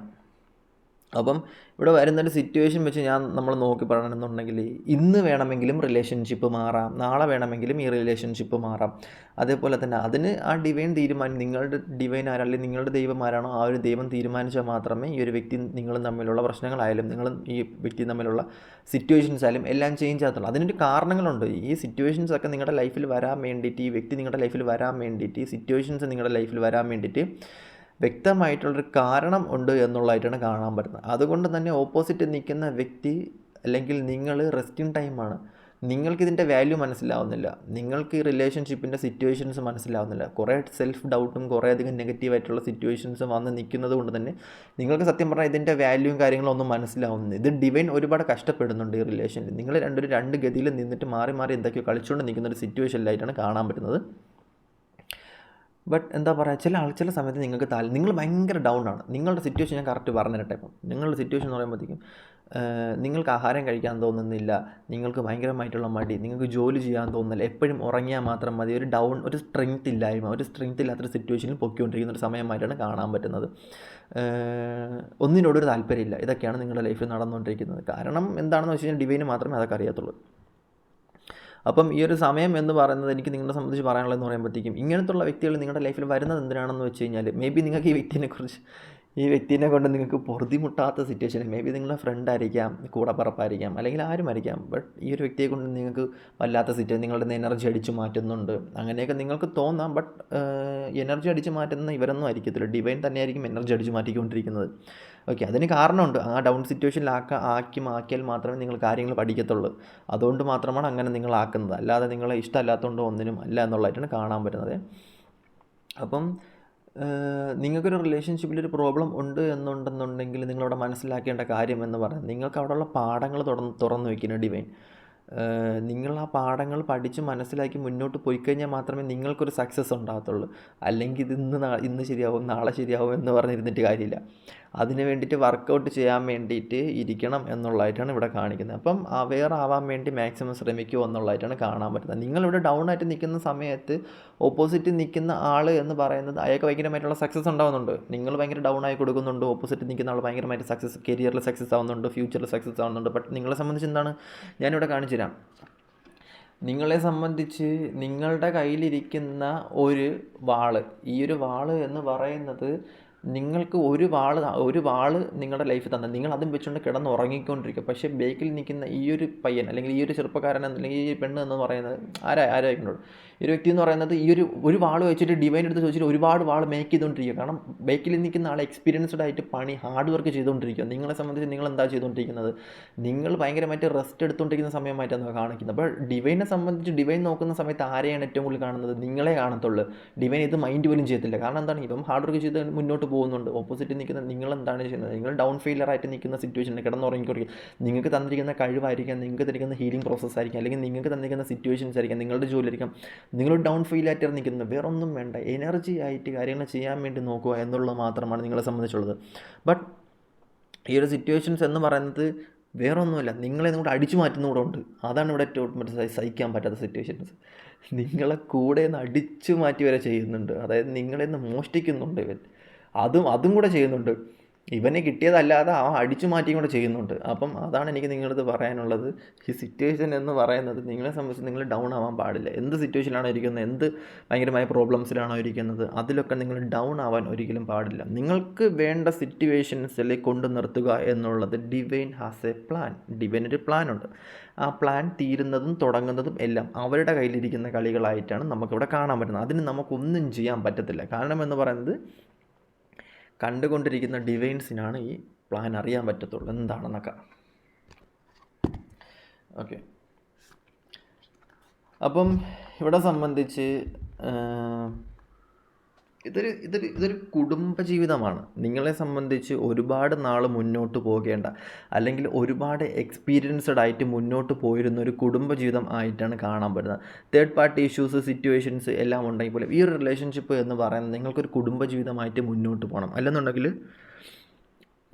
അപ്പം ഇവിടെ വരുന്നൊരു സിറ്റുവേഷൻ വെച്ച് നമ്മൾ നോക്കി പറയണമെന്നുണ്ടെങ്കിൽ, ഇന്ന് വേണമെങ്കിലും റിലേഷൻഷിപ്പ് മാറാം, നാളെ വേണമെങ്കിലും ഈ റിലേഷൻഷിപ്പ് മാറാം. അതേപോലെ തന്നെ അതിന് ആ ഡിവൈൻ നിങ്ങളുടെ ഡിവൈൻ ആരാ, അല്ലെങ്കിൽ നിങ്ങളുടെ ദൈവം ആരാണോ ആ ഒരു ദൈവം തീരുമാനിച്ചാൽ മാത്രമേ ഈ ഒരു വ്യക്തി നിങ്ങളും തമ്മിലുള്ള പ്രശ്നങ്ങളായാലും നിങ്ങളും ഈ വ്യക്തിയും തമ്മിലുള്ള സിറ്റുവേഷൻസ് ആയാലും എല്ലാം ചേഞ്ച് ആകത്തുള്ളൂ. അതിനൊരു കാരണങ്ങളുണ്ട്. ഈ സിറ്റുവേഷൻസ് ഒക്കെ നിങ്ങളുടെ ലൈഫിൽ വരാൻ വേണ്ടിയിട്ട്, ഈ വ്യക്തി നിങ്ങളുടെ ലൈഫിൽ വരാൻ വേണ്ടിയിട്ട്, ഈ സിറ്റുവേഷൻസ് നിങ്ങളുടെ ലൈഫിൽ വരാൻ വേണ്ടിയിട്ട് വ്യക്തമായിട്ടുള്ളൊരു കാരണം ഉണ്ട് എന്നുള്ളതായിട്ടാണ് കാണാൻ പറ്റുന്നത്. അതുകൊണ്ട് തന്നെ ഓപ്പോസിറ്റ് നിൽക്കുന്ന വ്യക്തി അല്ലെങ്കിൽ നിങ്ങൾ റെസ്റ്റിംഗ് ടൈമാണ്. നിങ്ങൾക്കിതിൻ്റെ വാല്യൂ മനസ്സിലാവുന്നില്ല, നിങ്ങൾക്ക് ഈ റിലേഷൻഷിപ്പിൻ്റെ സിറ്റുവേഷൻസ് മനസ്സിലാവുന്നില്ല. കുറേ സെൽഫ് ഡൗട്ടും കുറേ അധികം നെഗറ്റീവായിട്ടുള്ള സിറ്റുവേഷൻസും വന്ന് നിൽക്കുന്നത് കൊണ്ട് തന്നെ നിങ്ങൾക്ക് സത്യം പറഞ്ഞാൽ ഇതിൻ്റെ വാല്യൂവും കാര്യങ്ങളും ഒന്നും മനസ്സിലാവുന്നില്ല. ഇത് ഡിവൈൻ ഒരുപാട് കഷ്ടപ്പെടുന്നുണ്ട് ഈ റിലേഷനിൽ. നിങ്ങൾ രണ്ട് ഗതിയിൽ നിന്നിട്ട് മാറി മാറി എന്തൊക്കെയോ കളിച്ചുകൊണ്ട് നിൽക്കുന്ന ഒരു സിറ്റുവേഷനിലായിട്ടാണ് കാണാൻ പറ്റുന്നത്. ബട്ട് എന്താ പറയുക, ചില സമയത്ത് നിങ്ങൾ ഭയങ്കര ഡൗൺ ആണ്. നിങ്ങളുടെ സിറ്റുവേഷൻ ഞാൻ കറക്റ്റ് പറഞ്ഞു തരട്ടെ. ഇപ്പം നിങ്ങളുടെ സിറ്റുവേഷൻ എന്ന് പറയുമ്പോഴത്തേക്കും നിങ്ങൾക്ക് ആഹാരം കഴിക്കാൻ തോന്നുന്നില്ല, നിങ്ങൾക്ക് ഭയങ്കരമായിട്ടുള്ള മടി, നിങ്ങൾക്ക് ജോലി ചെയ്യാൻ തോന്നുന്നില്ല, എപ്പോഴും ഉറങ്ങിയാൽ മാത്രം മതി, ഒരു സ്ട്രെങ്ത് ഇല്ലാത്തൊരു സിറ്റുവേഷനിൽ പൊയ്ക്കൊണ്ടിരിക്കുന്ന ഒരു സമയമായിട്ടാണ് കാണാൻ പറ്റുന്നത്. ഒന്നിനോടൊരു താല്പര്യമില്ല. ഇതൊക്കെയാണ് നിങ്ങളുടെ ലൈഫിൽ നടന്നുകൊണ്ടിരിക്കുന്നത്. കാരണം എന്താണെന്ന് വെച്ച് കഴിഞ്ഞാൽ ഡിവൈന് മാത്രമേ അതൊക്കെ അറിയത്തുള്ളൂ. അപ്പം ഈ ഒരു സമയം എന്ന് പറയുന്നത് എനിക്ക് നിങ്ങളെ സംബന്ധിച്ച് പറയാനുള്ളതെന്ന് പറയുമ്പോഴത്തേക്കും, ഇങ്ങനത്തുള്ള വ്യക്തികൾ നിങ്ങളുടെ ലൈഫിൽ വരുന്നത് എന്തിനാണെന്ന് വെച്ച് കഴിഞ്ഞാൽ, മേ ബി നിങ്ങൾക്ക് ഈ വ്യക്തിനെ കൊണ്ട് നിങ്ങൾക്ക് പൊറുതിമുട്ടാത്ത സിറ്റുവേഷൻ, മേ ബി നിങ്ങളുടെ ഫ്രണ്ട് ആയിരിക്കാം, കൂടപ്പിറപ്പായിരിക്കാം, അല്ലെങ്കിൽ ആരും ആയിരിക്കാം. ബട്ട് ഈ ഒരു വ്യക്തിയെ കൊണ്ട് നിങ്ങൾക്ക് വല്ലാത്ത സിറ്റുവേഷൻ, നിങ്ങളുടെ എനർജി അടിച്ചു മാറ്റുന്നുണ്ട്, അങ്ങനെയൊക്കെ നിങ്ങൾക്ക് തോന്നാം. ബട്ട് എനർജി അടിച്ചു മാറ്റുന്ന ഇവരൊന്നും ആയിരിക്കത്തില്ല, ഡിവൈൻ തന്നെയായിരിക്കും എനർജി അടിച്ചു മാറ്റിക്കൊണ്ടിരിക്കുന്നത്. ഓക്കെ, അതിന് കാരണമുണ്ട്. ആ ഡൗൺ സിറ്റുവേഷനിൽ ആക്കിയാൽ മാത്രമേ നിങ്ങൾ കാര്യങ്ങൾ പഠിക്കത്തുള്ളൂ. അതുകൊണ്ട് മാത്രമാണ് അങ്ങനെ നിങ്ങളാക്കുന്നത്, അല്ലാതെ നിങ്ങളെ ഇഷ്ടമല്ലാത്തതുകൊണ്ട് ഒന്നിനും അല്ല എന്നുള്ളതായിട്ടാണ് കാണാൻ പറ്റുന്നത്. അപ്പം നിങ്ങൾക്കൊരു റിലേഷൻഷിപ്പിലൊരു പ്രോബ്ലം ഉണ്ട് എന്നുണ്ടെന്നുണ്ടെങ്കിൽ നിങ്ങളവിടെ മനസ്സിലാക്കേണ്ട കാര്യം എന്ന് പറയുന്നത്, നിങ്ങൾക്ക് അവിടെയുള്ള പാഠങ്ങൾ തുറന്നു വയ്ക്കുന്ന ഡിവൈൻ. നിങ്ങൾ ആ പാഠങ്ങൾ പഠിച്ച് മനസ്സിലാക്കി മുന്നോട്ട് പോയി കഴിഞ്ഞാൽ മാത്രമേ നിങ്ങൾക്കൊരു സക്സസ് ഉണ്ടാകത്തുള്ളൂ. അല്ലെങ്കിൽ ഇത് ഇന്ന് ശരിയാവും, നാളെ ശരിയാവും എന്ന് പറഞ്ഞിരുന്നിട്ട് കാര്യമില്ല. അതിന് വേണ്ടിയിട്ട് വർക്കൗട്ട് ചെയ്യാൻ വേണ്ടിയിട്ട് ഇരിക്കണം എന്നുള്ളതായിട്ടാണ് ഇവിടെ കാണിക്കുന്നത്. അപ്പം അവെയർ ആവാൻ വേണ്ടി മാക്സിമം ശ്രമിക്കുക എന്നുള്ളതായിട്ടാണ് കാണാൻ പറ്റുന്നത്. നിങ്ങളിവിടെ ഡൗൺ ആയിട്ട് നിൽക്കുന്ന സമയത്ത് ഓപ്പോസിറ്റ് നിൽക്കുന്ന ആൾ എന്ന് പറയുന്നത് അയാൾക്ക് ഭയങ്കരമായിട്ടുള്ള സക്സസ് ഉണ്ടാകുന്നുണ്ട്. നിങ്ങൾ ഭയങ്കര ഡൗൺ ആയി കൊടുക്കുന്നുണ്ട്, ഓപ്പോസിറ്റ് നിൽക്കുന്ന ആൾ ഭയങ്കരമായിട്ട് സക്സസ്, കരിയറിൽ സക്സസ് ആവുന്നുണ്ട്, ഫ്യൂച്ചറിൽ സക്സസ് ആവുന്നുണ്ട്. ബട്ട് നിങ്ങളെ സംബന്ധിച്ച് എന്താണ്, ഞാനിവിടെ കാണിച്ചു തരാം. നിങ്ങളെ സംബന്ധിച്ച് നിങ്ങളുടെ കയ്യിലിരിക്കുന്ന ഒരു വാള്, ഈ ഒരു വാള് എന്ന് പറയുന്നത് നിങ്ങൾക്ക് ഒരു വാള് നിങ്ങളുടെ ലൈഫിൽ തന്നെ നിങ്ങൾ അതും വെച്ചുകൊണ്ട് കിടന്ന് ഉറങ്ങിക്കൊണ്ടിരിക്കുക. പക്ഷേ ബേക്കിൽ നിൽക്കുന്ന ഈ ഒരു പയ്യൻ അല്ലെങ്കിൽ ഈ ഒരു ചെറുപ്പക്കാരൻ അല്ലെങ്കിൽ ഈ പെണ്ണ് എന്ന് പറയുന്നത് ആരായിക്കോട്ടെ, ഈ ഒരു വ്യക്തി എന്ന് പറയുന്നത് ഈ ഒരു വാൾ വെച്ചിട്ട് ഡിവൈൻ എടുത്ത് ചോദിച്ചിട്ട് ഒരുപാട് വാൾ മേക്ക് ചെയ്തുകൊണ്ടിരിക്കുക. കാരണം ബേക്കിൽ നിൽക്കുന്ന ആൾ എക്സ്പീരിയൻസ്ഡ് ആയിട്ട് ഹാർഡ് വർക്ക് ചെയ്തുകൊണ്ടിരിക്കുക. നിങ്ങളെ സംബന്ധിച്ച് നിങ്ങൾ എന്താ ചെയ്തുകൊണ്ടിരിക്കുന്നത്, നിങ്ങൾ ഭയങ്കരമായിട്ട് റെസ്റ്റ് എടുത്തുകൊണ്ടിരിക്കുന്ന സമയമായിട്ടാണ് കാണിക്കുന്നത്. അപ്പോൾ ഡിവൈനെ സംബന്ധിച്ച് ഡിവൈൻ നോക്കുന്ന സമയത്ത് ആരെയാണ് ഏറ്റവും കൂടുതൽ കാണുന്നത്, നിങ്ങളെ കാണത്തുള്ളൂ. ഡിവൈൻ ഇത് മൈൻഡ് പോലും ചെയ്യത്തില്ല. കാരണം എന്താണ്, ഇപ്പം ഹാർഡ് വർക്ക് ചെയ്ത് മുന്നോട്ട് പോകുന്നുണ്ട്. ഓപ്പോസിറ്റ് നിൽക്കുന്ന നിങ്ങൾ എന്താണ് ചെയ്യുന്നത്, നിങ്ങൾ ഡൗൺ ഫെയിലർ ആയിട്ട് നിൽക്കുന്ന സിറ്റുവേഷനിൽ കിടന്നുറങ്ങിക്കൊടുക്കുക. നിങ്ങൾക്ക് തന്നിരിക്കുന്ന കഴിവായിരിക്കാം, നിങ്ങൾക്ക് തന്നിരിക്കുന്ന ഹീലിംഗ് പ്രോസസ് ആയിരിക്കാം, അല്ലെങ്കിൽ നിങ്ങൾക്ക് തന്നിരിക്കുന്ന സിറ്റുവേഷൻസ് ആയിരിക്കാം, നിങ്ങളുടെ ജോലി ആയിരിക്കാം. നിങ്ങൾ ഡൗൺ ഫെയിൽ ആയിട്ട് നിൽക്കുന്നത്, വേറൊന്നും വേണ്ട, എനർജി ആയിട്ട് കാര്യങ്ങൾ ചെയ്യാൻ വേണ്ടി നോക്കുക എന്നുള്ളത് മാത്രമാണ് നിങ്ങളെ സംബന്ധിച്ചുള്ളത്. ബട്ട് ഈ ഒരു സിറ്റുവേഷൻസ് എന്ന് പറയുന്നത് വേറൊന്നുമില്ല, നിങ്ങളെ കൂടെ അടിച്ചു മാറ്റുന്നൂടെ ഉണ്ട്. അതാണ് ഇവിടെ ഏറ്റവും സഹിക്കാൻ പറ്റാത്ത സിറ്റുവേഷൻസ്. നിങ്ങളെ കൂടെ നിന്ന് അടിച്ചു മാറ്റി വരെ ചെയ്യുന്നുണ്ട്. അതായത് നിങ്ങളെ നിന്ന് മോഷ്ടിക്കുന്നുണ്ട് ഇവൻ, അതും കൂടെ ചെയ്യുന്നുണ്ട്. ഇവനെ കിട്ടിയതല്ലാതെ ആ അടിച്ചു മാറ്റിയും കൂടെ ചെയ്യുന്നുണ്ട്. അപ്പം അതാണ് എനിക്ക് നിങ്ങളത് പറയാനുള്ളത്. ഈ സിറ്റുവേഷൻ എന്ന് പറയുന്നത് നിങ്ങളെ സംബന്ധിച്ച് നിങ്ങൾ ഡൗൺ ആവാൻ പാടില്ല. എന്ത് സിറ്റുവേഷനിലാണോ ഇരിക്കുന്നത്, എന്ത് ഭയങ്കരമായ പ്രോബ്ലംസിലാണോ ഇരിക്കുന്നത്, അതിലൊക്കെ നിങ്ങൾ ഡൗൺ ആവാൻ ഒരിക്കലും പാടില്ല. നിങ്ങൾക്ക് വേണ്ട സിറ്റുവേഷൻസിൽ കൊണ്ടു നിർത്തുക എന്നുള്ളത് ഡിവൈൻ ഹാസ് എ പ്ലാൻ. ഡിവൈനൊരു പ്ലാനുണ്ട്. ആ പ്ലാൻ തീരുന്നതും തുടങ്ങുന്നതും എല്ലാം അവരുടെ കയ്യിലിരിക്കുന്ന കളികളായിട്ടാണ് നമുക്കിവിടെ കാണാൻ പറ്റുന്നത്. അതിന് നമുക്കൊന്നും ചെയ്യാൻ പറ്റത്തില്ല. കാരണം എന്ന് പറയുന്നത് കണ്ടുകൊണ്ടിരിക്കുന്ന ഡിവൈൻസിനാണ് ഈ പ്ലാൻ അറിയാൻ പറ്റത്തുള്ളൂ എന്താണെന്നൊക്കെ. ഓക്കെ, അപ്പം ഇവിടെ സംബന്ധിച്ച് ഇതൊരു കുടുംബജീവിതമാണ്. നിങ്ങളെ സംബന്ധിച്ച് ഒരുപാട് നാൾ മുന്നോട്ട് പോകേണ്ട, അല്ലെങ്കിൽ ഒരുപാട് എക്സ്പീരിയൻസ്ഡ് ആയിട്ട് മുന്നോട്ട് പോയിരുന്ന ഒരു കുടുംബജീവിതം ആയിട്ടാണ് കാണാൻ പറ്റുന്നത്. തേർഡ് പാർട്ടി ഇഷ്യൂസ്, സിറ്റുവേഷൻസ് എല്ലാം ഉണ്ടെങ്കിൽ പോലും ഈ ഒരു റിലേഷൻഷിപ്പ് എന്ന് പറയുന്നത് നിങ്ങൾക്കൊരു കുടുംബജീവിതമായിട്ട് മുന്നോട്ട് പോകണം. അല്ലെന്നുണ്ടെങ്കിൽ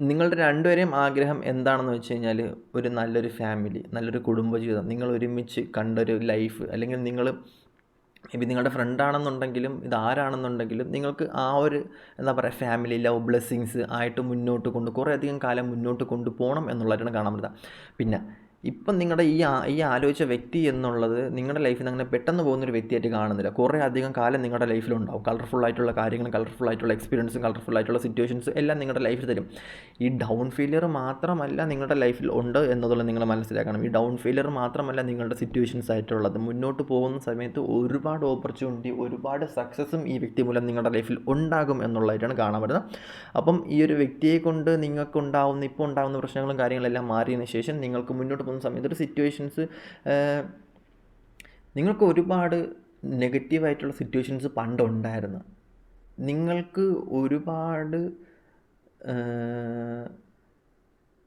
നിങ്ങളുടെ രണ്ടുപേരെയും ആഗ്രഹം എന്താണെന്ന് വെച്ച് കഴിഞ്ഞാൽ ഒരു നല്ലൊരു ഫാമിലി, നല്ലൊരു കുടുംബജീവിതം, നിങ്ങൾ ഒരുമിച്ച് കണ്ടൊരു ലൈഫ്, അല്ലെങ്കിൽ നിങ്ങൾ ഇപ്പം നിങ്ങളുടെ ഫ്രണ്ടാണെന്നുണ്ടെങ്കിലും ഇത് ആരാണെന്നുണ്ടെങ്കിലും നിങ്ങൾക്ക് ആ ഒരു എന്താ പറയുക ഫാമിലി ലവ് ബ്ലെസ്സിങ്സ് ആയിട്ട് മുന്നോട്ട് കുറേ അധികം കാലം മുന്നോട്ട് കൊണ്ടുപോകണം എന്നുള്ളതായിട്ടാണ് കാണാൻ പറ്റുക. പിന്നെ ഇപ്പം നിങ്ങളുടെ ഈ ആലോചിച്ച വ്യക്തി എന്നുള്ളത് നിങ്ങളുടെ ലൈഫിൽ നിന്ന് അങ്ങനെ പെട്ടെന്ന് പോകുന്നൊരു വ്യക്തിയായിട്ട് കാണുന്നില്ല. കുറേ അധികം കാലം നിങ്ങളുടെ ലൈഫിലുണ്ടാവും. കളർഫുള്ളായിട്ടുള്ള കാര്യങ്ങളും കളർഫുള്ളായിട്ടുള്ള എക്സ്പീരിയൻസും കളർഫുള്ളായിട്ടുള്ള സിറ്റുവേഷൻസും എല്ലാം നിങ്ങളുടെ ലൈഫിൽ തരും. ഈ ഡൗൺ ഫെയിലിയർ മാത്രമല്ല നിങ്ങളുടെ ലൈഫിൽ ഉണ്ട് എന്നുള്ളത് നിങ്ങൾ മനസ്സിലാക്കണം. ഈ ഡൗൺ ഫെയിലിയർ മാത്രമല്ല നിങ്ങളുടെ സിറ്റുവേഷൻസ് ആയിട്ടുള്ളത്. മുന്നോട്ട് പോകുന്ന സമയത്ത് ഒരുപാട് ഓപ്പർച്യൂണിറ്റി, ഒരുപാട് സക്സസ്സും ഈ വ്യക്തി മൂലം നിങ്ങളുടെ ലൈഫിൽ ഉണ്ടാകും എന്നുള്ളതായിട്ടാണ് കാണാൻ പറ്റുന്നത്. അപ്പം ഈ ഒരു വ്യക്തിയെ കൊണ്ട് നിങ്ങൾക്കുണ്ടാവുന്ന ഇപ്പോൾ ഉണ്ടാകുന്ന പ്രശ്നങ്ങളും കാര്യങ്ങളെല്ലാം മാറിയതിന് ശേഷം നിങ്ങൾക്ക് മുന്നോട്ട് പോകുന്ന സമയത്ത് ഒരു സിറ്റുവേഷൻസ്, നിങ്ങൾക്ക് ഒരുപാട് നെഗറ്റീവായിട്ടുള്ള സിറ്റുവേഷൻസ് പണ്ടുണ്ടായിരുന്നു. നിങ്ങൾക്ക് ഒരുപാട്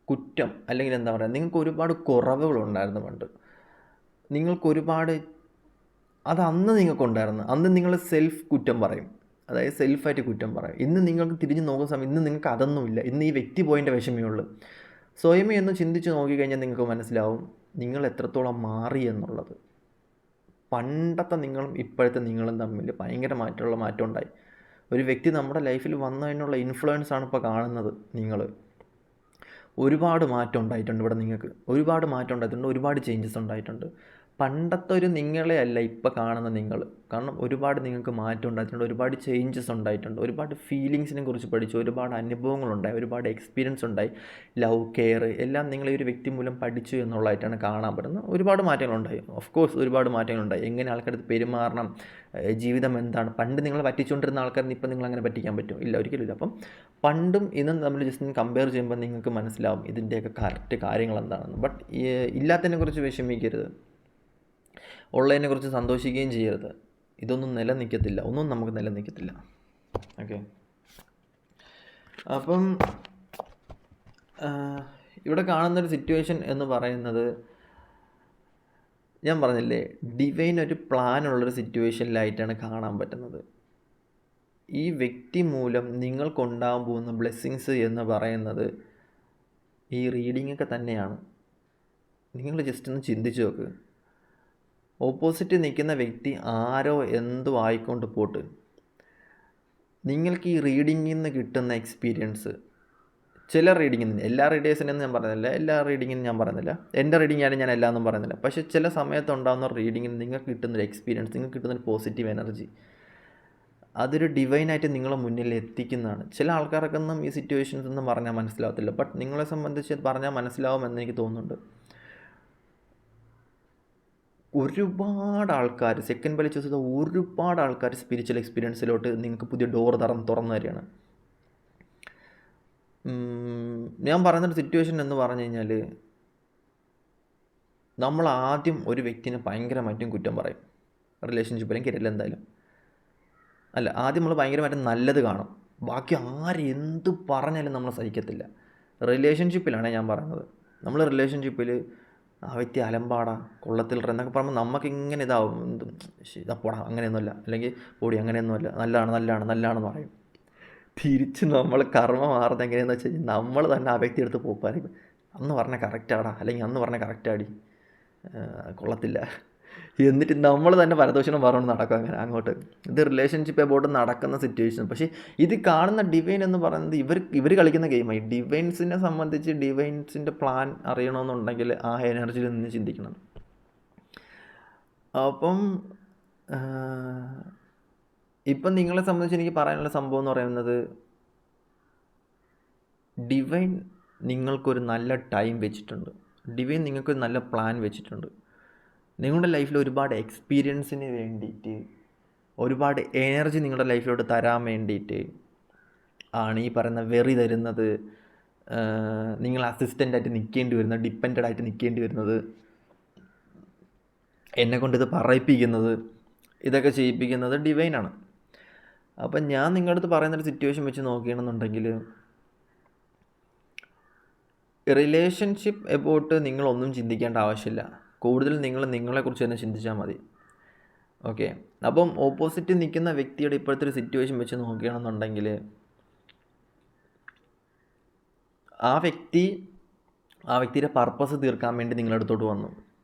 കുറ്റം, അല്ലെങ്കിൽ എന്താ പറയുക, നിങ്ങൾക്ക് ഒരുപാട് കുറവുകളുണ്ടായിരുന്നു പണ്ട്. നിങ്ങൾക്കൊരുപാട് അത് അന്ന് നിങ്ങൾക്കുണ്ടായിരുന്നു. അന്ന് നിങ്ങൾ സെൽഫ് കുറ്റം പറയും, അതായത് സെൽഫായിട്ട് കുറ്റം പറയും. ഇന്ന് നിങ്ങൾക്ക് തിരിഞ്ഞ് നോക്കുന്ന സമയം ഇന്ന് നിങ്ങൾക്ക് അതൊന്നുമില്ല. ഇന്ന് ഈ വ്യക്തി പോയതിൻ്റെ വിഷമേ ഉള്ളൂ. സ്വയമേ ഒന്ന് ചിന്തിച്ച് നോക്കിക്കഴിഞ്ഞാൽ നിങ്ങൾക്ക് മനസ്സിലാവും നിങ്ങൾ എത്രത്തോളം മാറി എന്നുള്ളത്. പണ്ടത്തെ നിങ്ങളും ഇപ്പോഴത്തെ നിങ്ങളും തമ്മിൽ ഭയങ്കരമായിട്ടുള്ള മാറ്റം ഉണ്ടായി. ഒരു വ്യക്തി നമ്മുടെ ലൈഫിൽ വന്നതിനുള്ള ഇൻഫ്ലുവൻസാണ് ഇപ്പോൾ കാണുന്നത്. നിങ്ങൾ ഒരുപാട് മാറ്റം ഉണ്ടായിട്ടുണ്ട് ഇവിടെ. നിങ്ങൾക്ക് ഒരുപാട് മാറ്റം ഉണ്ടായിട്ടുണ്ട്, ഒരുപാട് ചേഞ്ചസ് ഉണ്ടായിട്ടുണ്ട്. പണ്ടത്തെ ഒരു നിങ്ങളെ അല്ല ഇപ്പോൾ കാണുന്ന നിങ്ങൾ. കാരണം ഒരുപാട് നിങ്ങൾക്ക് മാറ്റം ഉണ്ടായിട്ടുണ്ട്, ഒരുപാട് ചേഞ്ചസ് ഉണ്ടായിട്ടുണ്ട്, ഒരുപാട് ഫീലിങ്സിനെ കുറിച്ച് പഠിച്ചു, ഒരുപാട് അനുഭവങ്ങളുണ്ടായി, ഒരുപാട് എക്സ്പീരിയൻസ് ഉണ്ടായി. ലവ്, കെയർ എല്ലാം നിങ്ങൾ ഈ ഒരു വ്യക്തി മൂലം പഠിച്ചു എന്നുള്ളതായിട്ടാണ് കാണാൻ പറ്റുന്നത്. ഒരുപാട് മാറ്റങ്ങളുണ്ടായി. ഓഫ് കോഴ്സ് ഒരുപാട് മാറ്റങ്ങളുണ്ടായി. എങ്ങനെ ആൾക്കാരടുത്ത് പെരുമാറണം, ജീവിതം എന്താണ്. പണ്ട് നിങ്ങൾ പറ്റിച്ചുകൊണ്ടിരുന്ന ആൾക്കാരിന് ഇപ്പം നിങ്ങൾ അങ്ങനെ പറ്റിക്കാൻ പറ്റും? ഇല്ല, ഒരിക്കലും ഇല്ല. അപ്പം പണ്ടും ഇന്നും നമ്മൾ ജസ്റ്റ് കമ്പയർ ചെയ്യുമ്പോൾ നിങ്ങൾക്ക് മനസ്സിലാവും ഇതിൻ്റെയൊക്കെ കറക്റ്റ് കാര്യങ്ങൾ എന്താണെന്ന്. ബട്ട് ഇല്ലാത്തതിനെ കുറിച്ച് വിഷമിക്കരുത്, ഉള്ളതിനെ കുറിച്ച് സന്തോഷിക്കുകയും ചെയ്യരുത്. ഇതൊന്നും നിലനിൽക്കത്തില്ല, ഒന്നും നമുക്ക് നിലനിൽക്കത്തില്ല. ഓക്കെ, അപ്പം ഇവിടെ കാണുന്നൊരു സിറ്റുവേഷൻ എന്ന് പറയുന്നത്, ഞാൻ പറഞ്ഞില്ലേ, ഡിവൈൻ ഒരു പ്ലാനുള്ളൊരു സിറ്റുവേഷനിലായിട്ടാണ് കാണാൻ പറ്റുന്നത്. ഈ വ്യക്തി മൂലം നിങ്ങൾക്കുണ്ടാകാൻ പോകുന്ന ബ്ലെസ്സിങ്സ് എന്ന് പറയുന്നത് ഈ റീഡിങ്ങൊക്കെ തന്നെയാണ്. നിങ്ങൾ ജസ്റ്റ് ഒന്ന് ചിന്തിച്ച് നോക്ക്. ഓപ്പോസിറ്റ് നിൽക്കുന്ന വ്യക്തി ആരോ എന്തോ ആയിക്കൊണ്ട് പോട്ട്, നിങ്ങൾക്ക് ഈ റീഡിങ്ങിൽ നിന്ന് കിട്ടുന്ന എക്സ്പീരിയൻസ്, ചില റീഡിങ്ങിൽ നിന്ന്, എല്ലാ റീഡേഴ്സിനും ഞാൻ പറയുന്നില്ല, എല്ലാ റീഡിങ്ങിനും ഞാൻ പറയുന്നില്ല, എൻ്റെ റീഡിംഗ് ആയാലും ഞാൻ എല്ലാമൊന്നും പറയുന്നില്ല, പക്ഷേ ചില സമയത്തുണ്ടാകുന്ന റീഡിങ്ങിന് നിങ്ങൾക്ക് കിട്ടുന്നൊരു എക്സ്പീരിയൻസ്, നിങ്ങൾക്ക് കിട്ടുന്നൊരു പോസിറ്റീവ് എനർജി, അതൊരു ഡിവൈനായിട്ട് നിങ്ങളെ മുന്നിൽ എത്തിക്കുന്നതാണ്. ചില ആൾക്കാർക്കൊന്നും ഈ സിറ്റുവേഷൻസ് ഒന്നും പറഞ്ഞാൽ മനസ്സിലാവത്തില്ല, ബട്ട് നിങ്ങളെ സംബന്ധിച്ച് പറഞ്ഞാൽ മനസ്സിലാവുമെന്ന് എനിക്ക് തോന്നുന്നുണ്ട്. ഒരുപാട് ആൾക്കാർ സെക്കൻഡ് ബൈ ചൂസ് ചെയ്ത ഒരുപാട് ആൾക്കാർ സ്പിരിച്വൽ എക്സ്പീരിയൻസിലോട്ട് നിങ്ങൾക്ക് പുതിയ ഡോർ തുറന്നു തരികയാണ്. ഞാൻ പറയുന്നൊരു സിറ്റുവേഷൻ എന്ന് പറഞ്ഞു കഴിഞ്ഞാൽ, നമ്മൾ ആദ്യം ഒരു വ്യക്തിനെ ഭയങ്കരമായിട്ടും കുറ്റം പറയും, റിലേഷൻഷിപ്പിലും കരിയറിലും എന്തായാലും. അല്ല, ആദ്യം നമ്മൾ ഭയങ്കരമായിട്ട് നല്ലത് കാണും, ബാക്കി ആരെന്ത് പറഞ്ഞാലും നമ്മൾ സഹിക്കത്തില്ല. റിലേഷൻഷിപ്പിലാണ് ഞാൻ പറയുന്നത്. നമ്മൾ റിലേഷൻഷിപ്പിൽ ആ വ്യക്തി അലമ്പാടാ, കൊള്ളത്തിൽ എന്നൊക്കെ പറയുമ്പോൾ നമുക്കിങ്ങനെ ഇതാവും, ഇതപ്പോടാ അങ്ങനെയൊന്നുമല്ല, അല്ലെങ്കിൽ പൊടി അങ്ങനെയൊന്നുമല്ല, നല്ലതാണെന്ന് പറയും. തിരിച്ച് നമ്മൾ കർമ്മ മാറുന്നത് എങ്ങനെയാണെന്ന് വെച്ച് കഴിഞ്ഞാൽ നമ്മൾ തന്നെ ആ വ്യക്തി എടുത്ത് പോപ്പായിരിക്കും. അന്ന് പറഞ്ഞാൽ കറക്റ്റാടാ, അല്ലെങ്കിൽ അന്ന് പറഞ്ഞാൽ കറക്റ്റാടി, കൊള്ളത്തില്ല, എന്നിട്ട് നമ്മൾ തന്നെ പരദോഷണം പറഞ്ഞു നടക്കും അങ്ങനെ അങ്ങോട്ട്. ഇത് റിലേഷൻഷിപ്പ് എബൌട്ട് നടക്കുന്ന സിറ്റുവേഷൻ. പക്ഷേ ഇത് കാണുന്ന ഡിവൈൻ എന്ന് പറയുന്നത് ഇവർ കളിക്കുന്ന ഗെയിമായി. ഡിവൈൻസിനെ സംബന്ധിച്ച് ഡിവൈൻസിൻ്റെ പ്ലാൻ അറിയണമെന്നുണ്ടെങ്കിൽ ആ എനർജിയിൽ നിന്ന് ചിന്തിക്കണം. അപ്പം ഇപ്പം നിങ്ങളെ സംബന്ധിച്ച് എനിക്ക് പറയാനുള്ള സംഭവം എന്ന് പറയുന്നത്, ഡിവൈൻ നിങ്ങൾക്കൊരു നല്ല ടൈം വെച്ചിട്ടുണ്ട്, ഡിവൈൻ നിങ്ങൾക്കൊരു നല്ല പ്ലാൻ വെച്ചിട്ടുണ്ട്. നിങ്ങളുടെ ലൈഫിൽ ഒരുപാട് എക്സ്പീരിയൻസിന് വേണ്ടിയിട്ട്, ഒരുപാട് എനർജി നിങ്ങളുടെ ലൈഫിലോട്ട് തരാൻ വേണ്ടിയിട്ട് ആണ് ഈ പറയുന്ന വെറി തരുന്നത്, നിങ്ങൾ അസിസ്റ്റൻ്റായിട്ട് നിൽക്കേണ്ടി വരുന്നത്, ഡിപ്പെൻഡഡ് ആയിട്ട് നിൽക്കേണ്ടി വരുന്നത്, എന്നെക്കൊണ്ട് ഇത് പറയിപ്പിക്കുന്നത്, ഇതൊക്കെ ചെയ്യിപ്പിക്കുന്നത് ഡിവൈനാണ്. അപ്പം ഞാൻ നിങ്ങളുടെ അടുത്ത് പറയുന്നൊരു സിറ്റുവേഷൻ വെച്ച് നോക്കുകയാണെന്നുണ്ടെങ്കിൽ, റിലേഷൻഷിപ്പ് എബൌട്ട് നിങ്ങളൊന്നും ചിന്തിക്കേണ്ട ആവശ്യമില്ല. കൂടുതൽ നിങ്ങൾ നിങ്ങളെക്കുറിച്ച് തന്നെ ചിന്തിച്ചാൽ മതി. ഓക്കെ, അപ്പം ഓപ്പോസിറ്റ് നിൽക്കുന്ന വ്യക്തിയുടെ ഇപ്പോഴത്തെ ഒരു സിറ്റുവേഷൻ വെച്ച് നോക്കുകയാണെന്നുണ്ടെങ്കിൽ, ആ വ്യക്തിയുടെ പർപ്പസ് തീർക്കാൻ വേണ്ടി നിങ്ങളുടെ അടുത്തോട്ട് വന്നു,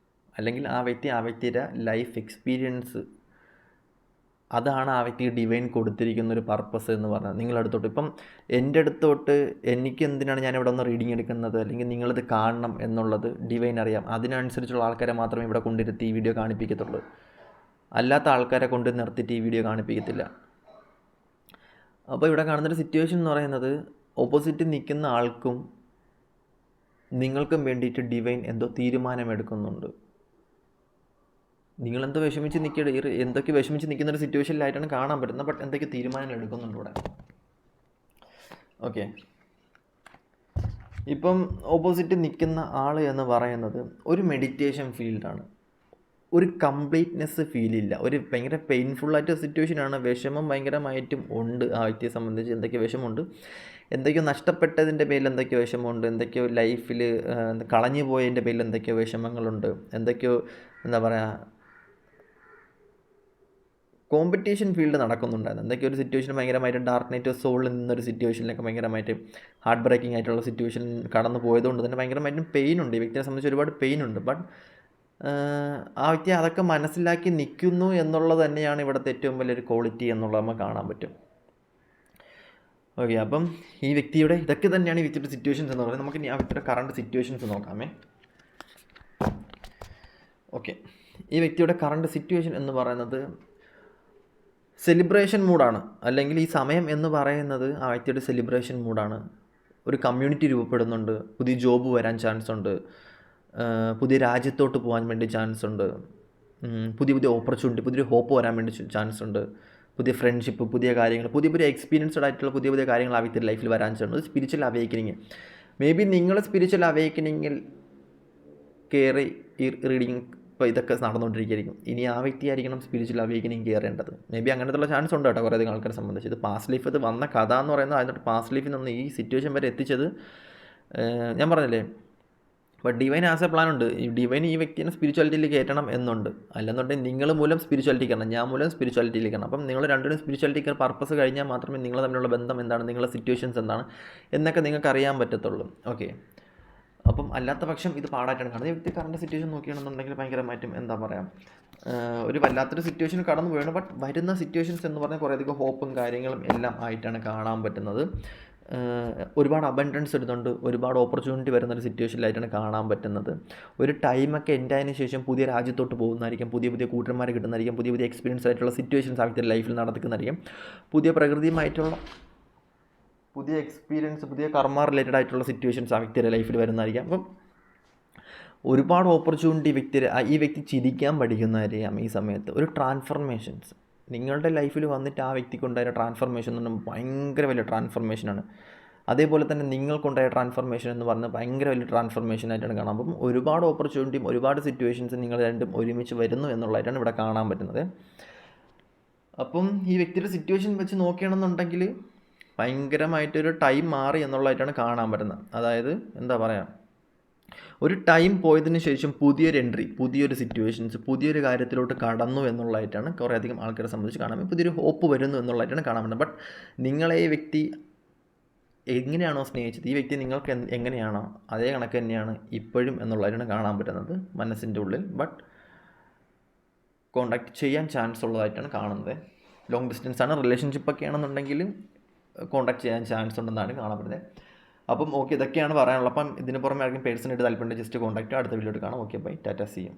അല്ലെങ്കിൽ ആ വ്യക്തിയുടെ ലൈഫ് എക്സ്പീരിയൻസ്, അതാണ് ആ വ്യക്തിക്ക് ഡിവൈൻ കൊടുത്തിരിക്കുന്ന ഒരു പർപ്പസ് എന്ന് പറഞ്ഞാൽ നിങ്ങളുടെ അടുത്തോട്ട്. ഇപ്പം എൻ്റെ അടുത്തോട്ട് എനിക്ക് എന്തിനാണ് ഞാൻ ഇവിടെ ഒന്ന് റീഡിങ് എടുക്കുന്നത്, അല്ലെങ്കിൽ നിങ്ങളിത് കാണണം എന്നുള്ളത് ഡിവൈൻ അറിയാം. അതിനനുസരിച്ചുള്ള ആൾക്കാരെ മാത്രമേ ഇവിടെ കൊണ്ടിരുത്തി ഈ വീഡിയോ കാണിപ്പിക്കത്തുള്ളൂ. അല്ലാത്ത ആൾക്കാരെ കൊണ്ട് നിർത്തിയിട്ട് ഈ വീഡിയോ കാണിപ്പിക്കത്തില്ല. അപ്പോൾ ഇവിടെ കാണുന്നൊരു സിറ്റുവേഷൻ എന്ന് പറയുന്നത്, ഓപ്പോസിറ്റ് നിൽക്കുന്ന ആൾക്കും നിങ്ങൾക്കും വേണ്ടിയിട്ട് ഡിവൈൻ എന്തോ തീരുമാനമെടുക്കുന്നുണ്ട്. നിങ്ങളെന്തോ എന്തൊക്കെ വിഷമിച്ച് നിൽക്കുന്ന ഒരു സിറ്റുവേഷനിലായിട്ടാണ് കാണാൻ പറ്റുന്നത്. ബട്ട് എന്തൊക്കെ തീരുമാനങ്ങൾ എടുക്കുന്നുണ്ട് ഇവിടെ. ഓക്കെ, ഇപ്പം ഓപ്പോസിറ്റ് നിൽക്കുന്ന ആൾ എന്ന് പറയുന്നത് ഒരു മെഡിറ്റേഷൻ ഫീൽഡാണ്. ഒരു കംപ്ലീറ്റ്നെസ് ഫീലില്ല, ഒരു ഭയങ്കര പെയിൻഫുള്ളായിട്ട് സിറ്റുവേഷനാണ്. വിഷമം ഭയങ്കരമായിട്ടും ഉണ്ട് ആ വ്യക്തിയെ സംബന്ധിച്ച്. എന്തൊക്കെയോ വിഷമമുണ്ട്, എന്തൊക്കെയോ നഷ്ടപ്പെട്ടതിൻ്റെ പേരിൽ എന്തൊക്കെയോ വിഷമമുണ്ട്, എന്തൊക്കെയോ ലൈഫിൽ കളഞ്ഞു പോയതിൻ്റെ പേരിൽ എന്തൊക്കെയോ വിഷമങ്ങളുണ്ട്, എന്തൊക്കെയോ എന്താ പറയുക കോമ്പറ്റീഷൻ ഫീൽഡ് നടക്കുന്നുണ്ടായിരുന്നു. എന്തൊക്കെ ഒരു സിറ്റുവേഷൻ ഭയങ്കരമായിട്ട് ഡാർക്ക് നൈറ്റ് ഓഫ് സോളിൽ നിന്നൊരു സിറ്റുവേഷനിലൊക്കെ ഭയങ്കരമായിട്ട് ഹാർട്ട് ബ്രേക്കിംഗ് ആയിട്ടുള്ള സിറ്റുവേഷൻ കടന്നു പോയതുകൊണ്ട് തന്നെ ഭയങ്കരമായിട്ടും പെയിനുണ്ട്. ഈ വ്യക്തിയെ സംബന്ധിച്ച് ഒരുപാട് പെയിനുണ്ട്. ബട്ട് ആ വ്യക്തി അതൊക്കെ മനസ്സിലാക്കി നിൽക്കുന്നു എന്നുള്ളത് തന്നെയാണ് ഇവിടുത്തെ ഏറ്റവും വലിയൊരു ക്വാളിറ്റി എന്നുള്ളത് നമുക്ക് കാണാൻ പറ്റും. ഓക്കെ, അപ്പം ഈ വ്യക്തിയുടെ ഇതൊക്കെ തന്നെയാണ് ഈ വ്യക്തിയുടെ സിറ്റുവേഷൻസ് എന്ന് പറയുന്നത്. നമുക്ക് ഇനി ആ വ്യക്തിയുടെ കറണ്ട് സിറ്റുവേഷൻസ് നോക്കാമേ. ഓക്കെ, ഈ വ്യക്തിയുടെ കറണ്ട് സിറ്റുവേഷൻ എന്ന് പറയുന്നത് സെലിബ്രേഷൻ മൂഡാണ്. അല്ലെങ്കിൽ ഈ സമയം എന്ന് പറയുന്നത് ആ വ്യക്തിയുടെ സെലിബ്രേഷൻ മൂഡാണ്. ഒരു കമ്മ്യൂണിറ്റി രൂപപ്പെടുന്നുണ്ട്, പുതിയ ജോബ് വരാൻ ചാൻസ് ഉണ്ട്, പുതിയ രാജ്യത്തോട്ട് പോകാൻ വേണ്ടി ചാൻസ് ഉണ്ട്, പുതിയ ഓപ്പർച്യൂണിറ്റി, പുതിയൊരു ഹോപ്പ് വരാൻ വേണ്ടി ചാൻസ് ഉണ്ട്, പുതിയ ഫ്രണ്ട്ഷിപ്പ്, പുതിയ കാര്യങ്ങൾ, പുതിയ എക്സ്പീരിയൻസ്ഡ് ആയിട്ടുള്ള പുതിയ കാര്യങ്ങൾ ആ വ്യക്തിയുടെ ലൈഫിൽ വരാൻ ചാൻസ് ഉണ്ട്. സ്പിരിച്വൽ അവേക്കനിങ്, മേ ബി നിങ്ങൾ സ്പിരിച്വൽ അവേക്കനിങ്ങിൽ കയറി ഈ റീഡിങ് ഇപ്പോൾ ഇതൊക്കെ നടന്നുകൊണ്ടിരിക്കുകയായിരിക്കും. ഇനി ആ വ്യക്തിയായിരിക്കണം സ്പിരിച്വൽ അവേക്കനിങ് കയറേണ്ടത്. മേ ബി അങ്ങനത്തുള്ള ചാൻസ് ഉണ്ട് കേട്ടോ കുറേയധികം ആൾക്കാരെ സംബന്ധിച്ച്. ഇത് പാസ്റ്റ് ലൈഫ്, ഇത് വന്ന കഥ എന്ന് പറയുന്നത് അതിനകത്ത് പാസ്റ്റ് ലൈഫിൽ നിന്ന് ഈ സിറ്റുവേഷൻ വരെ എത്തിച്ചത് ഞാൻ പറഞ്ഞില്ലേ. But divine as A plan ഉണ്ട്. ഈ ഡിവൈൻ ഈ വ്യക്തിനെ സ്പിരിച്വാലിറ്റിയിൽ കയറ്റണം എന്നുണ്ട്. അല്ലെന്നുണ്ടെങ്കിൽ നിങ്ങൾ മൂലം സ്പിരിച്വാലിറ്റി കയറണം, ഞാൻ മൂലം സ്പിരിച്വാലിറ്റിയിൽ കയറണം. അപ്പം നിങ്ങൾ രണ്ടുപേരും സ്പിരിച്വാലിറ്റിക്ക് പർപ്പസ് കഴിഞ്ഞാൽ മാത്രമേ നിങ്ങൾ തമ്മിലുള്ള ബന്ധം എന്താണ്, നിങ്ങളുടെ സിറ്റുവേഷൻസ് എന്താണ് എന്നൊക്കെ നിങ്ങൾക്ക് അറിയാൻ പറ്റത്തുള്ളൂ. ഓക്കെ, അപ്പം അല്ലാത്ത പക്ഷം ഇത് പാടായിട്ടാണ് കാണുന്നത്. ഈ വ്യക്തി കറണ്ട് സിറ്റുവേഷൻ നോക്കുകയാണെന്നുണ്ടെങ്കിൽ ഭയങ്കരമായിട്ടും എന്താ പറയുക, ഒരു വല്ലാത്തൊരു സിറ്റുവേഷൻ കടന്നു പോയാണ്. ബട്ട് വരുന്ന സിറ്റുവേഷൻസ് എന്ന് പറഞ്ഞാൽ കുറേയധികം ഹോപ്പും കാര്യങ്ങളും എല്ലാം ആയിട്ടാണ് കാണാൻ പറ്റുന്നത്. ഒരുപാട് അബണ്ടൻസ് വരുന്നുണ്ട്, ഒരുപാട് ഓപ്പർച്യൂണിറ്റി വരുന്നൊരു സിറ്റുവേഷനിലായിട്ടാണ് കാണാൻ പറ്റുന്നത്. ഒരു ടൈമൊക്കെ എൻഡ് ആയതിനു ശേഷം പുതിയ രാജ്യത്തോട്ട് പോകുന്നതായിരിക്കും, പുതിയ കൂട്ടന്മാരെ കിട്ടുന്നതായിരിക്കും, പുതിയ എക്സ്പീരിയൻസ് ആയിട്ടുള്ള സിറ്റുവേഷൻസ് ആ വ്യക്തിയുടെ ലൈഫിൽ നടക്കുന്നതായിരിക്കും, പുതിയ പ്രകൃതിയുമായിട്ടുള്ള പുതിയ എക്സ്പീരിയൻസ്, പുതിയ കർമ്മ റിലേറ്റഡ് ആയിട്ടുള്ള സിറ്റുവേഷൻസ് ആ വ്യക്തിയുടെ ലൈഫിൽ വരുന്നതായിരിക്കാം. അപ്പം ഒരുപാട് ഓപ്പർച്യൂണിറ്റി ഈ വ്യക്തി ചിരിക്കാൻ പഠിക്കുന്നതായിരിക്കാം ഈ സമയത്ത്. ഒരു ട്രാൻസ്ഫർമേഷൻസ് നിങ്ങളുടെ ലൈഫിൽ വന്നിട്ട് ആ വ്യക്തിക്കുണ്ടായ ട്രാൻസ്ഫർമേഷൻ എന്ന് പറഞ്ഞാൽ ഭയങ്കര വലിയ ട്രാൻസ്ഫർമേഷനാണ്. അതേപോലെ തന്നെ നിങ്ങൾക്കുണ്ടായ ട്രാൻസ്ഫർമേഷൻ എന്ന് പറഞ്ഞാൽ ഭയങ്കര വലിയ ട്രാൻസ്ഫർമേഷനായിട്ടാണ് കാണാൻ. അപ്പം ഒരുപാട് ഓപ്പർച്യൂണിറ്റിയും ഒരുപാട് സിറ്റുവേഷൻസും നിങ്ങൾ രണ്ടും ഒരുമിച്ച് വരുന്നു എന്നുള്ളതായിട്ടാണ് ഇവിടെ കാണാൻ പറ്റുന്നത്. അപ്പം ഈ വ്യക്തിയുടെ സിറ്റുവേഷൻ വെച്ച് നോക്കുകയാണെന്നുണ്ടെങ്കിൽ ഭയങ്കരമായിട്ടൊരു ടൈം മാറി എന്നുള്ളതായിട്ടാണ് കാണാൻ പറ്റുന്നത്. അതായത് എന്താ പറയുക, ഒരു ടൈം പോയതിന് ശേഷം പുതിയൊരു എൻട്രി, പുതിയൊരു സിറ്റുവേഷൻസ്, പുതിയൊരു കാര്യത്തിലോട്ട് കടന്നു എന്നുള്ളതായിട്ടാണ് കുറേയധികം ആൾക്കാരെ സംബന്ധിച്ച് കാണാൻ പറ്റും. പുതിയൊരു ഹോപ്പ് വരുന്നു എന്നുള്ളതായിട്ടാണ് കാണാൻ പറ്റുന്നത്. ബട്ട് നിങ്ങളെ ഈ വ്യക്തി എങ്ങനെയാണോ സ്നേഹിച്ചത്, ഈ വ്യക്തി നിങ്ങൾക്ക് എങ്ങനെയാണോ അതേ കണക്ക് തന്നെയാണ് ഇപ്പോഴും എന്നുള്ളതായിട്ടാണ് കാണാൻ പറ്റുന്നത് മനസ്സിൻ്റെ ഉള്ളിൽ. ബട്ട് കോണ്ടാക്ട് ചെയ്യാൻ ചാൻസ് ഉള്ളതായിട്ടാണ് കാണുന്നത്. ലോങ് ഡിസ്റ്റൻസ് ആണ്, റിലേഷൻഷിപ്പൊക്കെ ആണെന്നുണ്ടെങ്കിൽ കോണ്ടാക്ട് ചെയ്യാൻ ചാൻസ് ഉണ്ടെന്നാണ് കാണപ്പെടുന്നത്. അപ്പം ഓക്കെ, ഇതൊക്കെയാണ് പറയാനുള്ളത്. അപ്പം ഇതിന് പുറമെ ആർക്കും പേഴ്സണായിട്ട് താല്പര്യം ജസ്റ്റ് കോൺടാക്റ്റ് അടുത്ത വീഡിയോയിൽ കാണാം. ഓക്കെ, ബൈ, ടാറ്റ, സി യു.